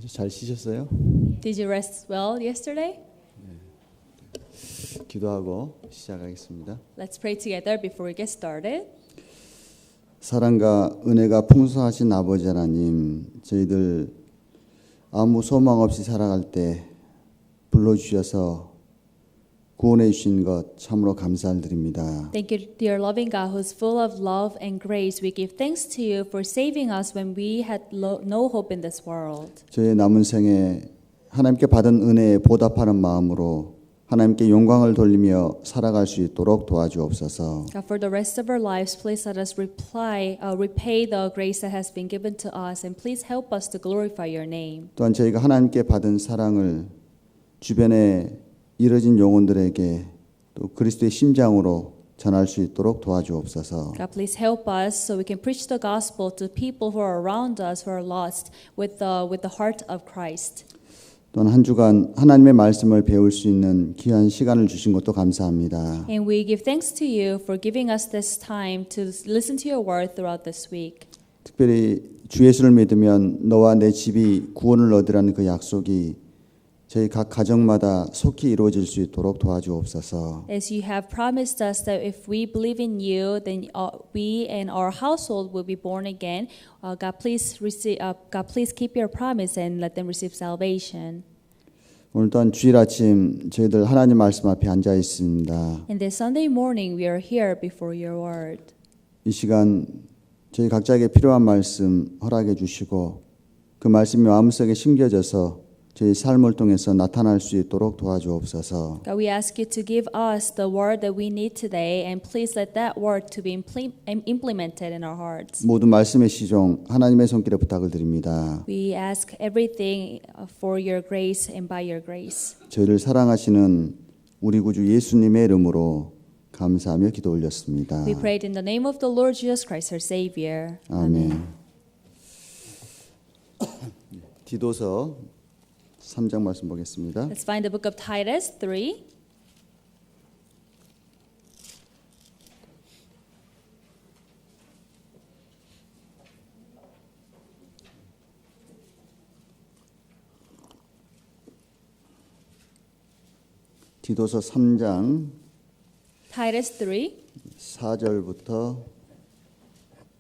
잘 쉬셨어요? Did you rest well yesterday? 기도하고 시작하겠습니다. Let's pray together before we get started. 사랑과 은혜가 풍성하신 아버지 하나님, 저희들 아무 소망 없이 살아갈 때 불러주셔서 구원해 주신 것 참으로 감사를 드립니다. Thank you, dear loving God, who's full of love and grace. We give thanks to you for saving us when we had no hope in this world. 저희의 남은 생에 하나님께 받은 은혜에 보답하는 마음으로 하나님께 영광을 돌리며 살아갈 수 있도록 도와주옵소서. God, for the rest of our lives, please let us repay the grace that has been given to us, and please help us to glorify your name. 또한 저희가 하나님께 받은 사랑을 주변에 이뤄진 영혼들에게 또 그리스도의 심장으로 전할 수 있도록 도와주옵소서. God, please help us so we can preach the gospel to people who are around us who are lost with the heart of Christ. 또한 한 주간 하나님의 말씀을 배울 수 있는 귀한 시간을 주신 것도 감사합니다. And we give thanks to you for giving us this time to listen to your word throughout this week. 특별히 주 예수를 믿으면 너와 내 집이 구원을 얻으라는 그 약속이 저희 각 가정마다 속히 이루어질 수 있도록 도와주옵소서. As you have promised us that if we believe in you, then we and our household will be born again. God, please keep your promise and let them receive salvation. 오늘 또한 주일 아침 저희들 하나님 말씀 앞에 앉아 있습니다. And this Sunday morning, we are here before your word. 이 시간 저희 각자에게 필요한 말씀 허락해 주시고 그 말씀이 마음속에 심겨져서 저희 삶을 통해서 나타날 수 있도록 도와주옵소서. God, we ask you to give us the word that we need today, and please let that word to be implemented in our hearts. 모든 말씀의 시종 하나님의 손길에 부탁을 드립니다. We ask everything for your grace and by your grace. 저희를 사랑하시는 우리 구주 예수님의 이름으로 감사하며 기도 올렸습니다. We prayed in the name of the Lord Jesus Christ, our Savior. 아멘. 디도서 3장 말씀 보겠습니다. Let's find the book of Titus 3. 디도서 3장 Titus 3, 4절부터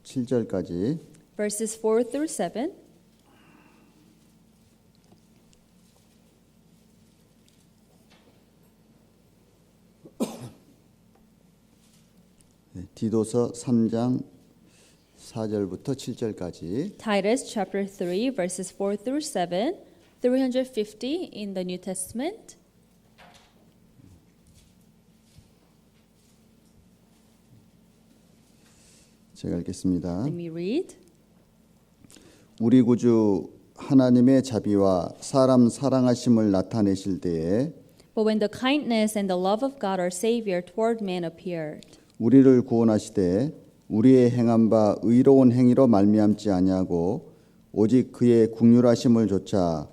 7절까지 verses 4 through 7. 디도서 3장 4절부터 7절까지 Titus chapter 3, verses 4 through 7, 350 in the New Testament. 제가 읽겠습니다. Let me read. 우리 구주 하나님의 자비와 사람 사랑하심을 나타내실 때에 But when the kindness and the love of God our Savior toward man appeared, 우리를 구원하시되 우리의 행한 바 의로운 행위로 말미암지 아니하고 오직 그의 긍휼하심을 조차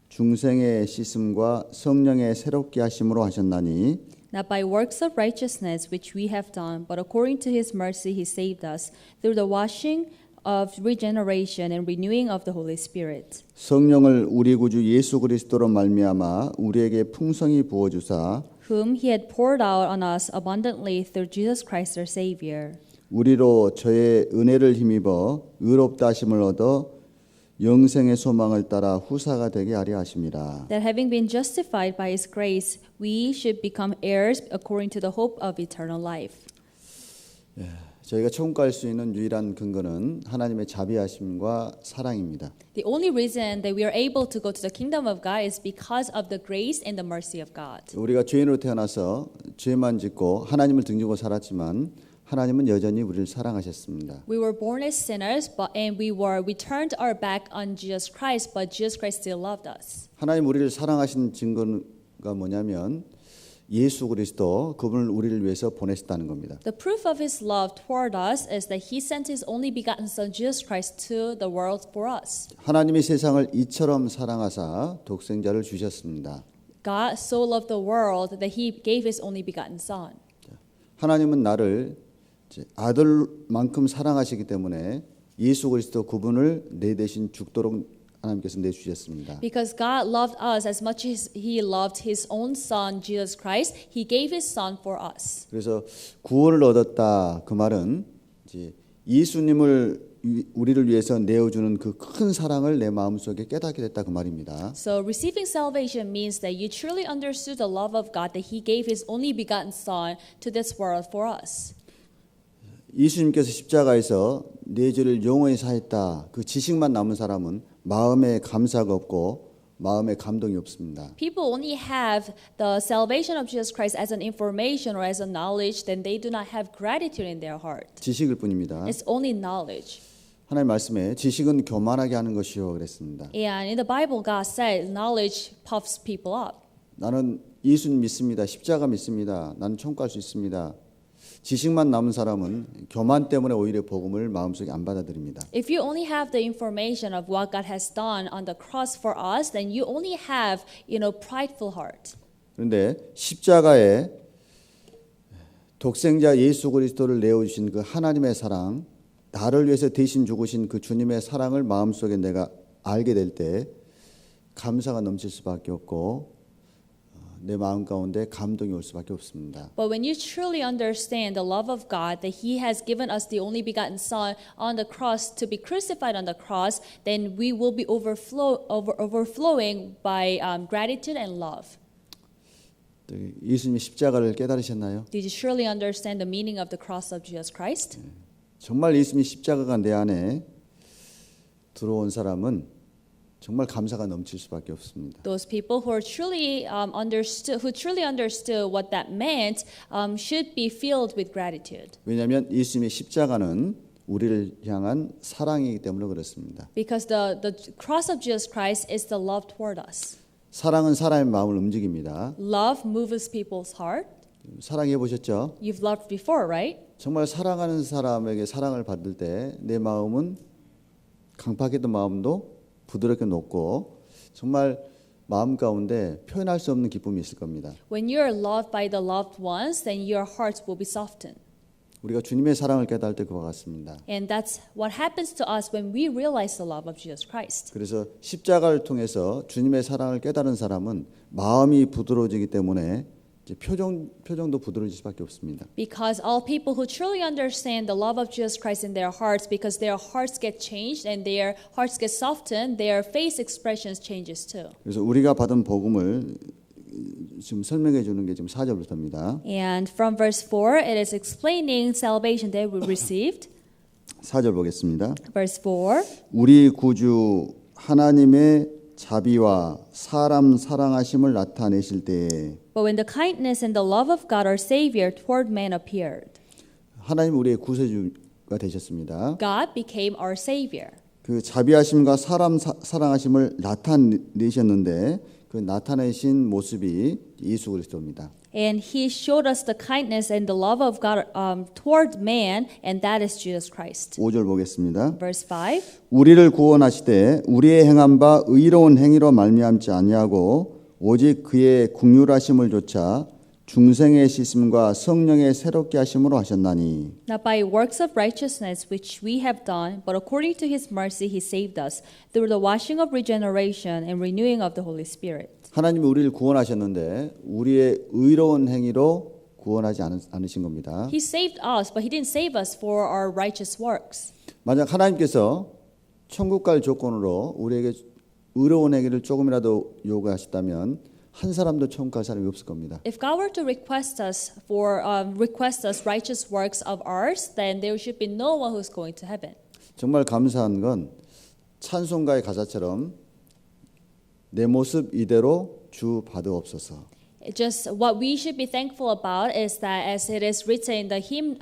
중생의 씻음과 성령의 새롭게 하심으로 하셨나니 not by works of righteousness which we have done, but according to his mercy he saved us through the washing of regeneration and renewing of the Holy Spirit. 성령을 우리 구주 예수 그리스도로 말미암아 우리에게 풍성히 부어 주사 Whom he had poured out on us abundantly through Jesus Christ our Savior, 우리로 저의 은혜를 힘입어 의롭다 하심을 얻어 영생의 소망을 따라 후사가 되게 하려 하심이라. that having been justified by his grace, we should become heirs according to the hope of eternal life. 저희가 천국 갈 수 있는 유일한 근거는 하나님의 자비하심과 사랑입니다. The only reason that we are able to go to the kingdom of God is because of the grace and the mercy of God. 우리가 죄인으로 태어나서 죄만 짓고 하나님을 등지고 살았지만 하나님은 여전히 우리를 사랑하셨습니다. We were born as sinners, and we turned our back on Jesus Christ, but Jesus Christ still loved us. 하나님 우리를 사랑하신 증거가 뭐냐면 예수 그리스도 그분을 우리를 위해서 보내셨다는 겁니다. The proof of his love toward us is that he sent his only begotten son Jesus Christ to the world for us. 하나님이 세상을 이처럼 사랑하사 독생자를 주셨습니다. God so loved the world that he gave his only begotten son. 하나님은 나를 아들만큼 사랑하시기 때문에 예수 그리스도 그분을 내 대신 죽도록 하나님께서 내주셨습니다. Because God loved us as much as He loved His own Son, Jesus Christ, He gave His Son for us. 그래서 구원을 얻었다 그 말은 이제 예수님을 우리를 위해서 내어주는 그 큰 사랑을 내 마음속에 깨닫게 됐다 그 말입니다. So receiving salvation means that you truly understood the love of God that He gave His only begotten Son to this world for us. 예수님께서 십자가에서 내 죄를 영원히 사했다 그 지식만 남은 사람은 마음에 감사가 없고 마음에 감동이 없습니다. People only have the salvation of Jesus Christ as an information or as a knowledge, then they do not have gratitude in their heart. 지식일 뿐입니다. It's only knowledge. 하나님 말씀에 지식은 교만하게 하는 것이요 그랬습니다. And in the Bible, God said knowledge puffs people up. 나는 예수님 믿습니다. 십자가 믿습니다. 나는 천국 갈 수 있습니다. 지식만 남은 사람은 교만 때문에 오히려 복음을 마음속에 안 받아들입니다. If you only have the information of what God has done on the cross for us, then you only have, prideful heart. 그런데 십자가에 독생자 예수 그리스도를 내어주신 그 하나님의 사랑, 나를 위해서 대신 죽으신 그 주님의 사랑을 마음속에 내가 알게 될 때 감사가 넘칠 수밖에 없고 내 마음 가운데 감동이 올 수밖에 없습니다. But when you truly understand the love of God, that He has given us the only begotten Son on the cross to be crucified on the cross, then we will be overflowing by gratitude and love. 예수님이 십자가를 깨달으셨나요? Did you surely understand the meaning of the cross of Jesus Christ? 정말 예수님이 십자가가 내 안에 들어온 사람은 정말 감사가 넘칠 수밖에 없습니다. Those people who truly understood what that meant should be filled with gratitude. 왜냐하면 예수님의 십자가는 우리를 향한 사랑이기 때문에 그렇습니다. Because the cross of Jesus Christ is the love toward us. 사랑은 사람의 마음을 움직입니다. Love moves people's heart. 사랑해 보셨죠? You've loved before, right? 정말 사랑하는 사람에게 사랑을 받을 때 내 마음은 강팍했던 마음도 부드럽게 녹고 정말 마음 가운데 표현할 수 없는 기쁨이 있을 겁니다. When you are loved by the loved ones, then your hearts will be softened. 우리가 주님의 사랑을 깨달을 때 그와 같습니다. And that's what happens to us when we realize the love of Jesus Christ. 그래서 십자가를 통해서 주님의 사랑을 깨달은 사람은 마음이 부드러워지기 때문에 이제 표정도 부드러워질 수밖에 없습니다. Because all people who truly understand the love of Jesus Christ in their hearts, because their hearts get changed and their hearts get softened, their face expressions changes too. 그래서 우리가 받은 복음을 지금 설명해 주는 게 지금 4절부터입니다. And from verse 4, it is explaining salvation that we received. 4절 보겠습니다. Verse 4. 우리 구주 하나님의 자비와 사람 사랑하심을 나타내실 때에 But when the kindness and the love of God our Savior toward man appeared, 하나님 우리의 구세주가 되셨습니다. God became our Savior. 그 자비하심과 사람 사랑하심을 나타내셨는데 그 나타내신 모습이 예수 그리스도입니다. And He showed us the kindness and the love of God toward man, and that is Jesus Christ. 5절 보겠습니다. Verse 5. 우리를 구원하시되 우리의 행한 바 의로운 행위로 말미암지 아니하고 오직 그의 긍휼하심을 조차 중생의 씻음과 성령의 새롭게 하심으로 하셨나니 Not by works of righteousness which we have done, but according to His mercy He saved us through the washing of regeneration and renewing of the Holy Spirit. 하나님이 우리를 구원하셨는데 우리의 의로운 행위로 구원하지 않으신 겁니다. He saved us, but He didn't save us for our righteous works. 만약 하나님께서 천국 갈 조건으로 우리에게 의로운 행위를 조금이라도 요구하셨다면 한 사람도 천국 갈 사람이 없을 겁니다. If God were to request us righteous works of ours, then there should be no one who's going to heaven. 정말 감사한 건 찬송가의 가사처럼 내 모습 이대로 주 받으옵소서. Just what we should be thankful about is that, as it is written in the hymn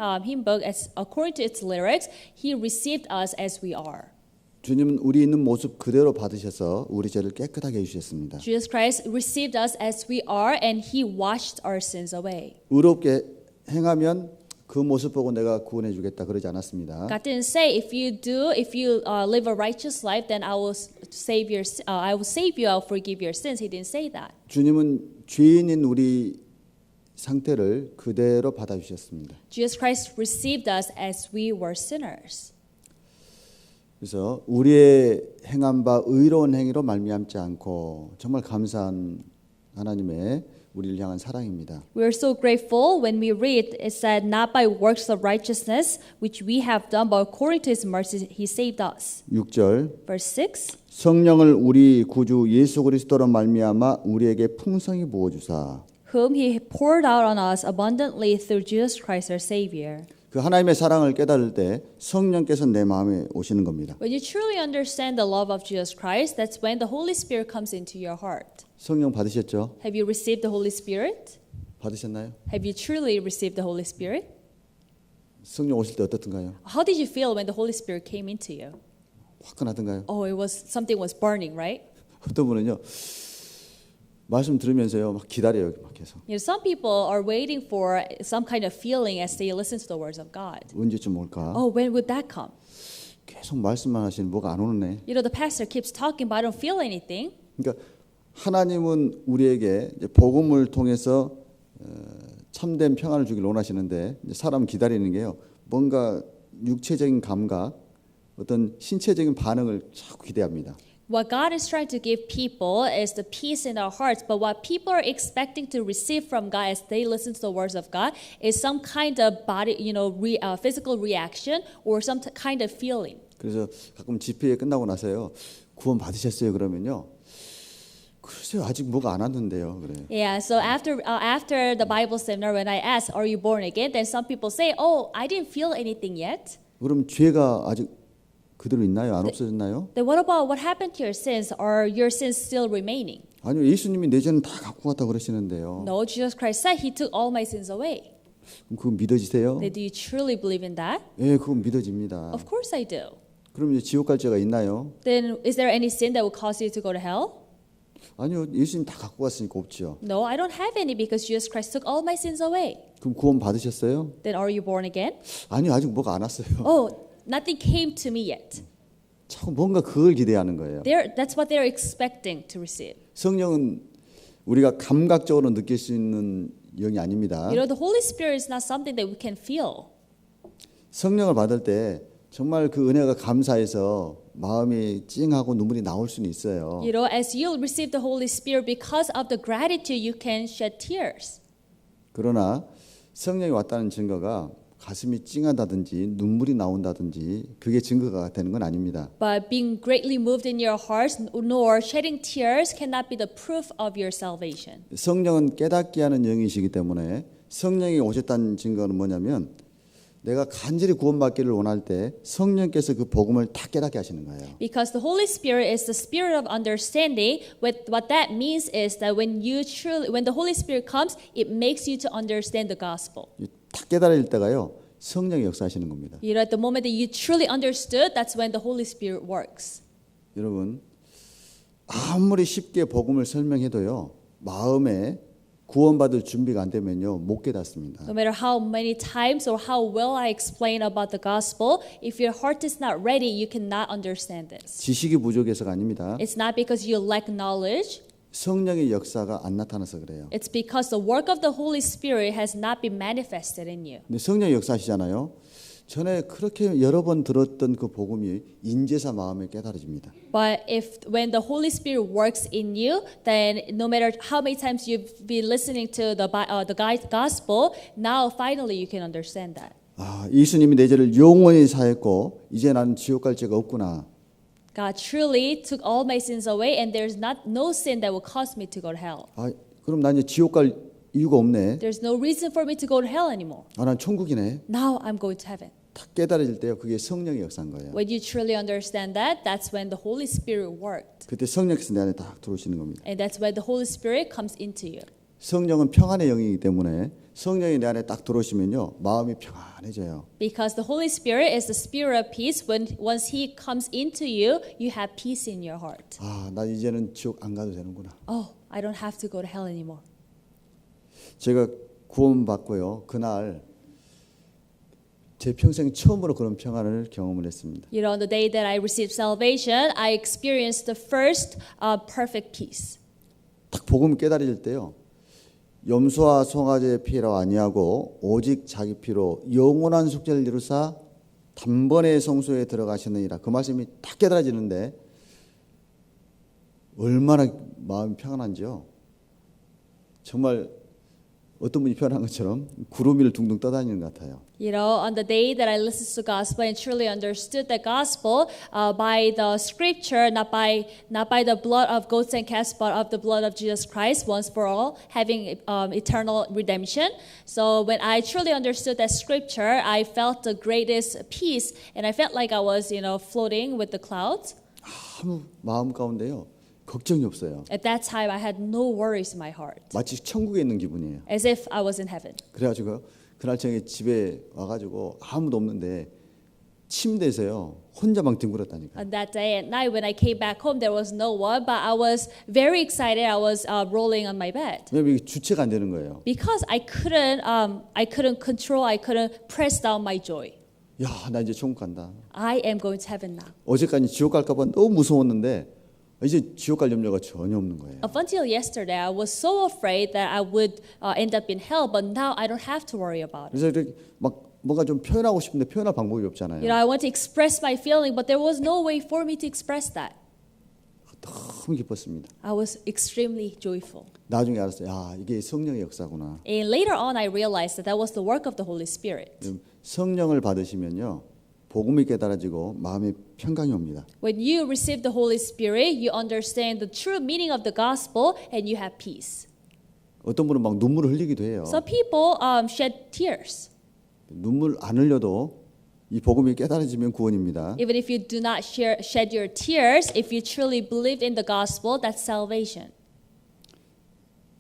book, as according to its lyrics, He received us as we are. 주님은 우리 있는 모습 그대로 받으셔서 우리 죄를 깨끗하게 해주셨습니다. Jesus Christ received us as we are, and He washed our sins away. 의롭게 행하면 그 모습 보고 내가 구원해 주겠다 그러지 않았습니다. God didn't say if you live a righteous life, then I will save you, I'll forgive your sins. He didn't say that. 주님은 죄인인 우리 상태를 그대로 받아주셨습니다. Jesus Christ received us as we were sinners. 그래서 우리의 행한 바 의로운 행위로 말미암지 않고 정말 감사한 하나님의 우리를 향한 사랑입니다. We are so grateful when we read it said not by works of righteousness which we have done but according to his mercy he saved us. 6절 Verse 6. 성령을 우리 구주 예수 그리스도로 말미암아 우리에게 풍성히 부어 주사 Whom he poured out on us abundantly through Jesus Christ our Savior. 그 하나님의 사랑을 깨달을 때 성령께서 내 마음에 오시는 겁니다. When you truly understand the love of Jesus Christ, that's when the Holy Spirit comes into your heart. 성령 받으셨죠? Have you received the Holy Spirit? 받으셨나요? Have you truly received the Holy Spirit? 성령 오실 때 어떻던가요? How did you feel when the Holy Spirit came into you? 화끈하던가요? Oh, it was something was burning, right? 어떤 분은요 말씀 들으면서요 막 기다려요 막 계속 You know, some people are waiting for some kind of feeling as they listen to the words of God. 언제쯤 올까? Oh, when would that come? 계속 말씀만 하시는 뭐가 안 오네. You know, the pastor keeps talking, but I don't feel anything. 그러니까 하나님은 우리에게 이제 복음을 통해서 참된 평안을 주길 원하시는데 이제 사람 기다리는 게요 뭔가 육체적인 감각, 어떤 신체적인 반응을 자꾸 기대합니다. What God is trying to give people is the peace in our hearts, but what people are expecting to receive from God as they listen to the words of God is some kind of body, physical reaction or some kind of feeling. 그래서 가끔 집회 끝나고 나서요 구원 받으셨어요 그러면요 글쎄요 아직 뭐가 안 왔는데요 그래. Yeah, so after the Bible seminar, when I ask, "Are you born again?" then some people say, "Oh, I didn't feel anything yet." 그럼 죄가 아직 그대로 있나요? 안 없어졌나요? Then what about what happened to your sins? Are your sins still remaining? 아니요 예수님이 내 죄는 다 갖고 갔다 그러시는데요. No, Jesus Christ said He took all my sins away. 그럼 그거 믿어지세요? Then do you truly believe in that? 예, 그건 믿어집니다. Of course I do. 그럼 이제 지옥 갈 죄가 있나요? Then is there any sin that will cause you to go to hell? 아니요 예수님 다 갖고 갔으니까 없죠. No, I don't have any because Jesus Christ took all my sins away. 그럼 구원 받으셨어요? Then are you born again? 아니요 아직 뭐가 안 왔어요. Oh, nothing came to me yet. 자꾸 뭔가 그걸 기대하는 거예요. That's what they're expecting to receive. 성령은 우리가 감각적으로 느낄 수 있는 영이 아닙니다. You know, the Holy Spirit is not something that we can feel. 성령을 받을 때 정말 그 은혜가 감사해서 마음이 찡하고 눈물이 나올 수는 있어요. You know, as you receive the Holy Spirit, because of the gratitude, you can shed tears. 그러나 성령이 왔다는 증거가 가슴이 찡하다든지 눈물이 나온다든지 그게 증거가 되는 건 아닙니다. But being greatly moved in your hearts nor shedding tears cannot be the proof of your salvation. 성령은 깨닫게 하는 영이시기 때문에 성령이 오셨다는 증거는 뭐냐면 내가 간절히 구원받기를 원할 때 성령께서 그 복음을 다 깨닫게 하시는 거예요. Because the Holy Spirit is the spirit of understanding. What that means is that when the Holy Spirit comes, it makes you to understand the gospel. 다 깨달을 때가요 성령이 역사하시는 겁니다. You know, at the moment that you truly understood, that's when the Holy Spirit works. 여러분 아무리 쉽게 복음을 설명해도요 마음에 구원받을 준비가 안 되면요 못 깨닫습니다. No matter how many times or how well I explain about the gospel, if your heart is not ready, you cannot understand this. 지식이 부족해서가 아닙니다. It's not because you lack knowledge. 성령의 역사가 안 나타나서 그래요. It's because the work of the Holy Spirit has not been manifested in you. 근데 성령의 역사하시잖아요. 전에 그렇게 여러 번 들었던 그 복음이 인제사 마음에 깨달아집니다. But when the Holy Spirit works in you, then no matter how many times you've been listening to the gospel, now finally you can understand that. 아, 예수님이 내 죄를 영원히 사했고 이제 나는 지옥 갈 죄가 없구나. God truly took all my sins away, and there's no sin that will cause me to go to hell. 아, 그럼 난 이제 지옥 갈 이유가 없네. There's no reason for me to go to hell anymore. 아, 난 천국이네. Now I'm going to heaven. 딱 깨달아질 때요. 그게 성령의 역사인 거예요. When you truly understand that, that's when the Holy Spirit worked. 그때 성령께서 내 안에 딱 들어오시는 겁니다. And that's when the Holy Spirit comes into you. 성령은 평안의 영이기 때문에 성령이 내 안에 딱 들어오시면요. 마음이 평안해져요. Because the Holy Spirit is the spirit of peace. Once He comes into you, you have peace in your heart. 아, 난 이제는 지옥 안 가도 되는구나. Oh, I don't have to go to hell anymore. 제가 구원받고요. 그날 제 평생 처음으로 그런 평안을 경험을 했습니다. You know, on the day that I received salvation, I experienced the first perfect peace. 딱 복음 깨달을 때요. 염소와 송아지의 피로 아니하고 오직 자기 피로 영원한 속죄를 이루사 단번에 성소에 들어가시느니라. 그 말씀이 딱 깨달아지는데 얼마나 마음이 평안한지요. 정말 어떤 분이 표현한 것처럼 구름 위를 둥둥 떠다니는 것 같아요. You know, on the day that I listened to the gospel and truly understood the gospel by the scripture, not by the blood of goats and calves, but of the blood of Jesus Christ, once for all, having eternal redemption. So when I truly understood that scripture, I felt the greatest peace, and I felt like I was, floating with the clouds. 아무 마음 가운데요 걱정이 없어요. At that time, I had no worries in my heart, 마치 천국에 있는 기분이에요. as if I was in heaven. 그래가지고 그날 저녁에 집에 와가지고 아무도 없는데 침대에서요 혼자 막 뒹굴었다니까. On that day at night, when I came back home, there was no one, but I was very excited. I was rolling on my bed 왜냐면 이게 주체가 안 되는 거예요. because I couldn't control, I couldn't press down my joy. 야, 나 이제 천국 간다. I am going to heaven now. 어제까지 지옥 갈까봐 너무 무서웠는데 이제 지옥 갈 염려가 전혀 없는 거예요. Up until yesterday, I was so afraid that I would end up in hell, but now I don't have to worry about it. 그래서 이렇게 막 뭔가 좀 표현하고 싶은데 표현할 방법이 없잖아요. I want to express my feeling, but there was no way for me to express that. 너무 기뻤습니다. I was extremely joyful. 나중에 알았어요. 야, 이게 성령의 역사구나. And later on, I realized that that was the work of the Holy Spirit. 성령을 받으시면요. 복음이 깨달아지고 마음에 평강이 옵니다. When you receive the Holy Spirit, you understand the true meaning of the gospel and you have peace. 어떤 분은 막 눈물을 흘리기도 해요. Some people shed tears. 눈물 안 흘려도 이 복음이 깨달아지면 구원입니다. Even if you do not shed your tears, if you truly believe in the gospel, that's salvation.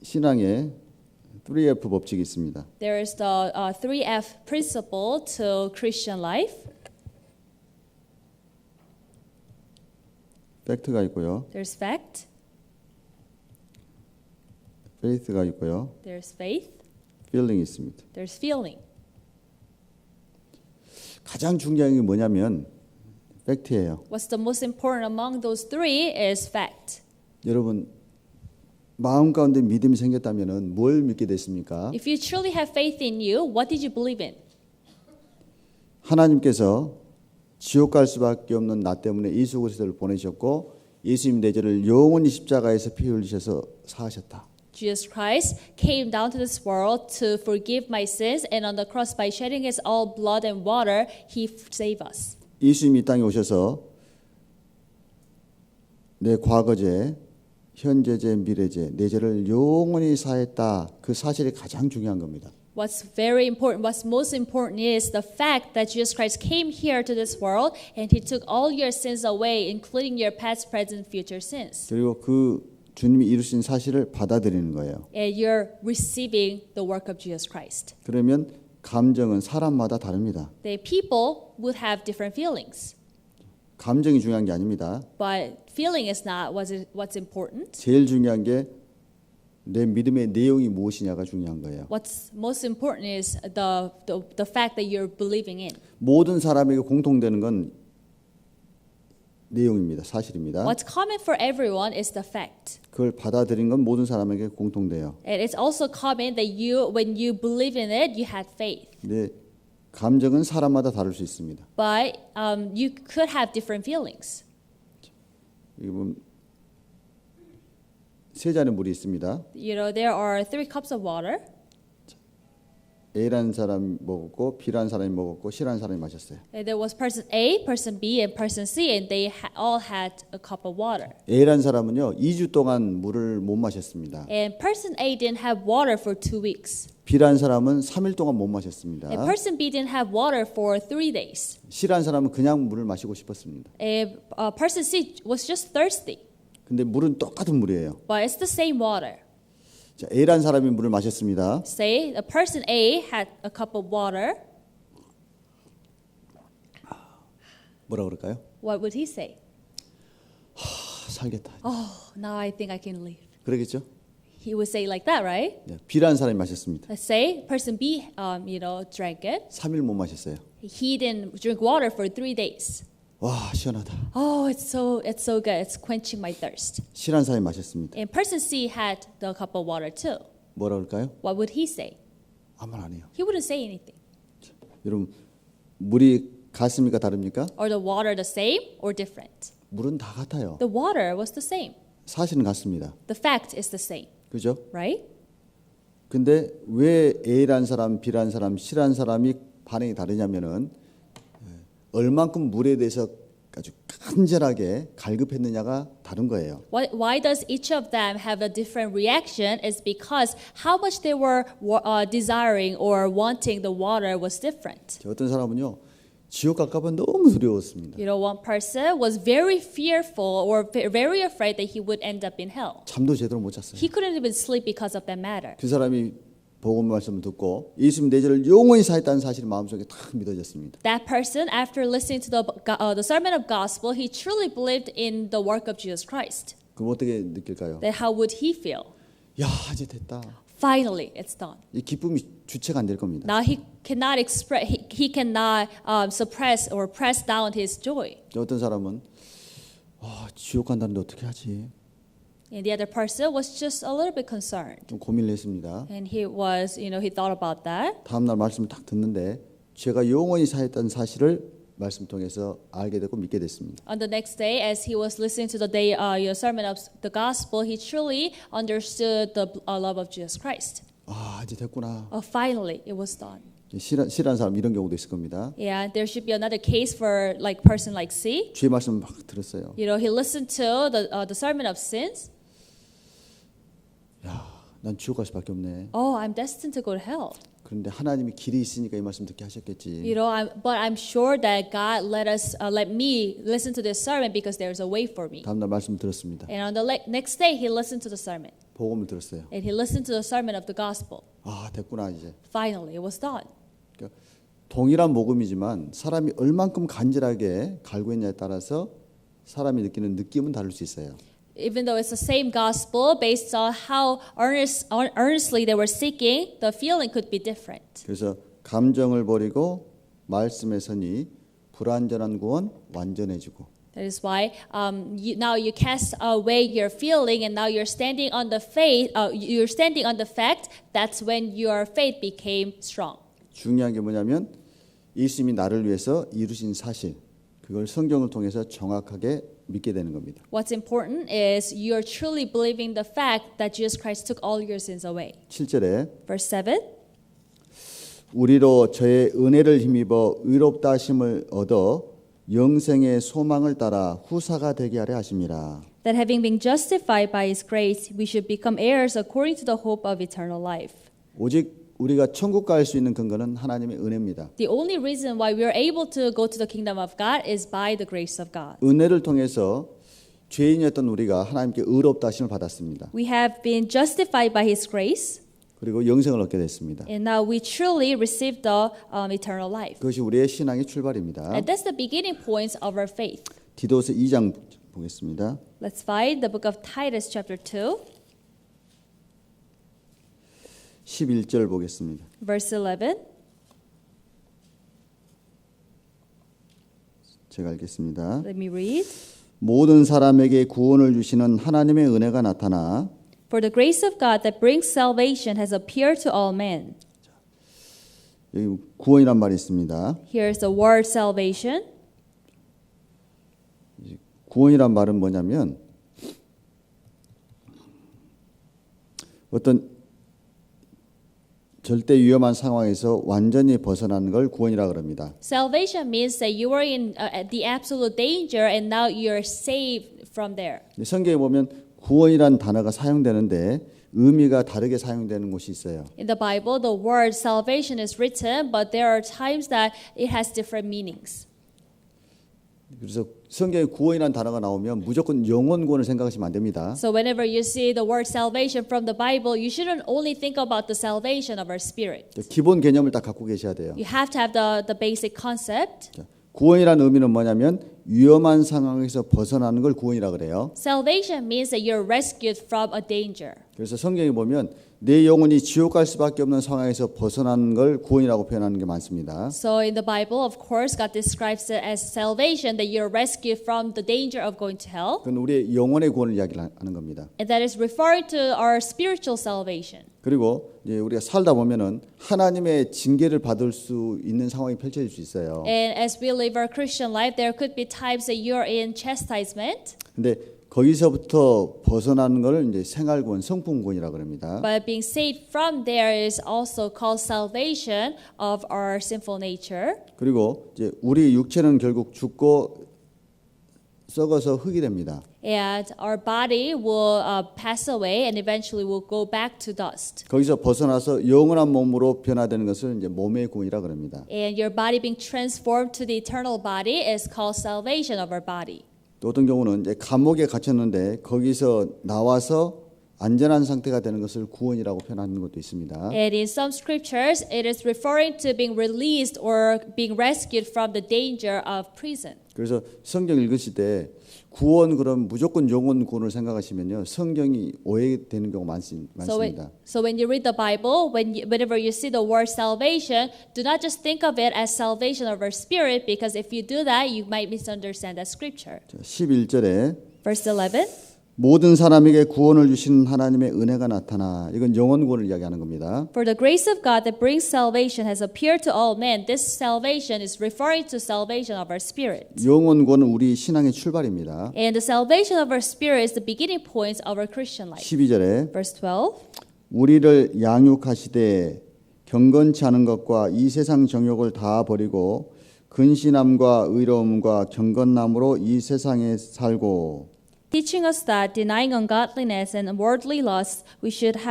신앙에 3F 법칙이 있습니다. There is the 3F principle to Christian life. 팩트가 있고요. There's fact, 페이스가 있고요. there's faith, 필링이 있습니다. there's feeling. 가장 중요한 게 뭐냐면 팩트예요. What's the most important among those three is fact. 여러분 마음 가운데 믿음이 생겼다면은 뭘 믿게 됐습니까? If you truly have faith in you, what did you believe in? 하나님께서 지옥 갈 수밖에 없는 나 때문에 예수 그리스도를 보내셨고 예수님 내 죄를 영원히 십자가에서 피 흘리셔서 사하셨다. Jesus Christ came down to this world to forgive my sins, and on the cross, by shedding His all blood and water, He saved us. 예수님이 이 땅에 오셔서 내 과거죄, 현재죄, 미래죄, 내 죄를 영원히 사했다. 그 사실이 가장 중요한 겁니다. What's very important, what's most important is the fact that Jesus Christ came here to this world and He took all your sins away, including your past, present, future sins. 그리고 그 주님이 이루신 사실을 받아들이는 거예요. And you're receiving the work of Jesus Christ. 그러면 감정은 사람마다 다릅니다. The people would have different feelings, 감정이 중요한 게 아닙니다. but feeling is not what's important. 제일 중요한 게 내 믿음의 내용이 무엇이냐가 중요한 거예요. What's most important is the fact that you're believing in. 모든 사람에게 공통되는 건 내용입니다. 사실입니다. What's common for everyone is the fact. 그걸 받아들인 건 모든 사람에게 공통돼요. And it's also common that when you believe in it, you had faith. 근데 감정은 사람마다 다를 수 있습니다. But you could have different feelings. 여기 보면 세 잔의 물이 있습니다. There are 3 cups of water. A라는 사람이 먹었고 B라는 사람이 먹었고 C라는 사람이 마셨어요. And there was person A, person B, and person C, and they all had a cup of water. A라는 사람은요 2주 동안 물을 못 마셨습니다. And person A didn't have water for 2 weeks. B라는 사람은 3일 동안 못 마셨습니다. And person B didn't have water for 3 days. C라는 사람은 그냥 물을 마시고 싶었습니다. And person C was just thirsty. 근데 물은 똑같은 물이에요. But it's the same water. 자, A라는 사람이 물을 마셨습니다. Say a person A had a cup of water. 뭐라 그럴까요? What would he say? 살겠다. Oh, now I think I can leave. 그러겠죠? He would say like that, right? 네, B라는 사람이 마셨습니다. Let's say person B, drank it. 3일 못 마셨어요. He didn't drink water for 3 days. 와, 시원하다. Oh, it's so good. It's quenching my thirst. C라는 사람이 마셨습니다. And person C had the cup of water too. 뭐라 그럴까요? What would he say? 아무 말 안 해요. He wouldn't say anything. 여러분, 물이 같습니까? 다릅니까? Or the water the same or different? 물은 다 같아요. The water was the same. 사실은 같습니다. The fact is the same, 그죠? right? 근데 왜 A라는 사람, B라는 사람, C라는 사람이 반응이 다르냐면은 얼만큼 물에 대해서 아주 간절하게 갈급했느냐가 다른 거예요. Why does each of them have a different reaction? Is because how much they were desiring or wanting the water was different. 어떤 사람은요, 지옥 갈까봐 너무 두려웠습니다. You know, one person was very fearful or very afraid that he would end up in hell. 잠도 제대로 못 잤어요. He couldn't even sleep because of that matter. 그 사람이 복음 말씀을 듣고 예수님 내 죄를 영원히 사했다는 사실이 마음속에 탁 믿어졌습니다. That person, after listening to the sermon of gospel, he truly believed in the work of Jesus Christ. 그럼 어떻게 느낄까요? Then how would he feel? 야, 이제 됐다. Finally, it's done. 이 기쁨이 주체가 안 될 겁니다. Now he cannot express, he cannot suppress or press down his joy. 어떤 사람은 지옥 간다는데 어떻게 하지? And the other person was just a little bit concerned. 좀 고민을 했습니다. And he was, he thought about that. 다음 날 말씀을 딱 듣는데 제가 영원히 사했다는 사실을 말씀 통해서 알게 되고 믿게 됐습니다. On the next day, as he was listening to the day, sermon of the gospel, he truly understood the love of Jesus Christ. 이제 됐구나. Finally, it was done. C라는 사람 이런 경우도 있을 겁니다. Yeah, there should be another case for like person like C. 주의 말씀 막 들었어요. He listened to the sermon of sins. 난 지옥 갈 수밖에 없네. Oh, I'm destined to go to hell. 그런데 하나님이 길이 있으니까 이 말씀 듣게 하셨겠지. But I'm sure that God let me listen to this sermon because there's a way for me. 다음 날 말씀 들었습니다. And on the next day, he listened to the sermon. 복음을 들었어요. And he listened to the sermon of the gospel. 됐구나 이제. Finally, it was done. 그러니까 동일한 복음이지만 사람이 얼만큼 간절하게 갈구했냐에 따라서 사람이 느끼는 느낌은 다를 수 있어요. Even though it's the same gospel, based on how earnestly they were seeking, the feeling could be different. 그래서 감정을 버리고 말씀에 서니 불완전한 구원 완전해지고. That is why now you cast away your feeling, and now you're standing on the faith. You're standing on the fact. That's when your faith became strong. 중요한 게 뭐냐면 예수님이 나를 위해서 이루신 사실, 그걸 성경을 통해서 정확하게 믿게 되는 겁니다. What's important is you're truly believing the fact that Jesus Christ took all your sins away. 7절에 Verse 7. 우리로 저의 은혜를 힘입어 의롭다 하심을 얻어 영생의 소망을 따라 후사가 되게 하려 하심이라. That having been justified by His grace, we should become heirs according to the hope of eternal life. 오직 우리가 천국 갈 수 있는 근거는 하나님의 은혜입니다. The only reason why we are able to go to the kingdom of God is by the grace of God. 은혜를 통해서 죄인이었던 우리가 하나님께 의롭다 하심을 받았습니다. We have been justified by His grace, 그리고 영생을 얻게 됐습니다. and now we truly receive the eternal life. 그것이 우리의 신앙의 출발입니다. And that's the beginning points of our faith. 디도서 2장 보겠습니다. Let's find the book of Titus chapter 2, 11절 보겠습니다. verse 11. 제가 읽겠습니다. Let me read. 모든 사람에게 구원을 주시는 하나님의 은혜가 나타나 For the grace of God that brings salvation has appeared to all men. 여기 구원이란 말이 있습니다. Here's the word salvation. 구원이란 말은 뭐냐면 어떤 절대 위험한 상황에서 완전히 벗어나는 걸 구원이라 그럽니다. Salvation means that you were in the absolute danger and now you're saved from there. 성경에 보면 구원이란 단어가 사용되는데 의미가 다르게 사용되는 곳이 있어요. In the Bible, the word salvation is written, but there are times that it has different meanings. 그래서 성경에 구원이라는 단어가 나오면 무조건 영원 구원을 생각하시면 안 됩니다. So whenever you see the word salvation from the Bible, you shouldn't only think about the salvation of our spirit. 기본 개념을 다 갖고 계셔야 돼요. You have to have the basic concept. 구원이라는 의미는 뭐냐면 위험한 상황에서 벗어나는 걸 구원이라 그래요. Salvation means that you're rescued from a danger. 그래서 성경에 보면 내 영혼이 지옥 갈 수밖에 없는 상황에서 벗어나는 걸 구원이라고 표현하는 게 많습니다. So in the Bible, of course, God describes it as salvation, that you're rescued from the danger of going to hell. 그건 우리의 영혼의 구원을 이야기하는 겁니다. And that is referring to our spiritual salvation. 그리고 이제 우리가 살다 보면은 하나님의 징계를 받을 수 있는 상황이 펼쳐질 수 있어요. And as we live our Christian life, there could be times that you're in chastisement. 근데 거기서부터 벗어나는 걸 이제 생활구원, 성품구원이라 그럽니다. But being saved from there is also called salvation of our sinful nature. 그리고 이제 우리 육체는 결국 죽고 썩어서 흙이 됩니다. And our body will pass away and eventually will go back to dust. 거기서 벗어나서 영원한 몸으로 변화되는 것을 이제 몸의 구원이라 그럽니다. And your body being transformed to the eternal body is called salvation of our body. 또 어떤 경우는 이제 감옥에 갇혔는데 거기서 나와서 안전한 상태가 되는 것을 구원이라고 표현하는 것도 있습니다. And in some scriptures, it is referring to being released or being rescued from the danger of prison. 그래서 성경 읽으실 때 구원 그럼 무조건 영혼 구원을 생각하시면요 성경이 오해되는 경우가 많습니다. So when you read the Bible, whenever you see the word salvation, do not just think of it as salvation of our spirit, because if you do that, you might misunderstand that scripture. 11절에 Verse 11. 모든 사람에게 구원을 주시는 하나님의 은혜가 나타나 이건 영혼 구원을 이야기하는 겁니다. For the grace of God that brings salvation has appeared to all men. This salvation is referring to salvation of our spirit. 영혼 구원은 우리 신앙의 출발입니다. And the salvation of our spirit is the beginning point of our Christian life. 12절에 Verse 12. 우리를 양육하시되 경건치 않은 것과 이 세상 정욕을 다 버리고 근신함과 의로움과 경건함으로 이 세상에 살고 Teaching us that, denying ungodliness and worldly lusts, we should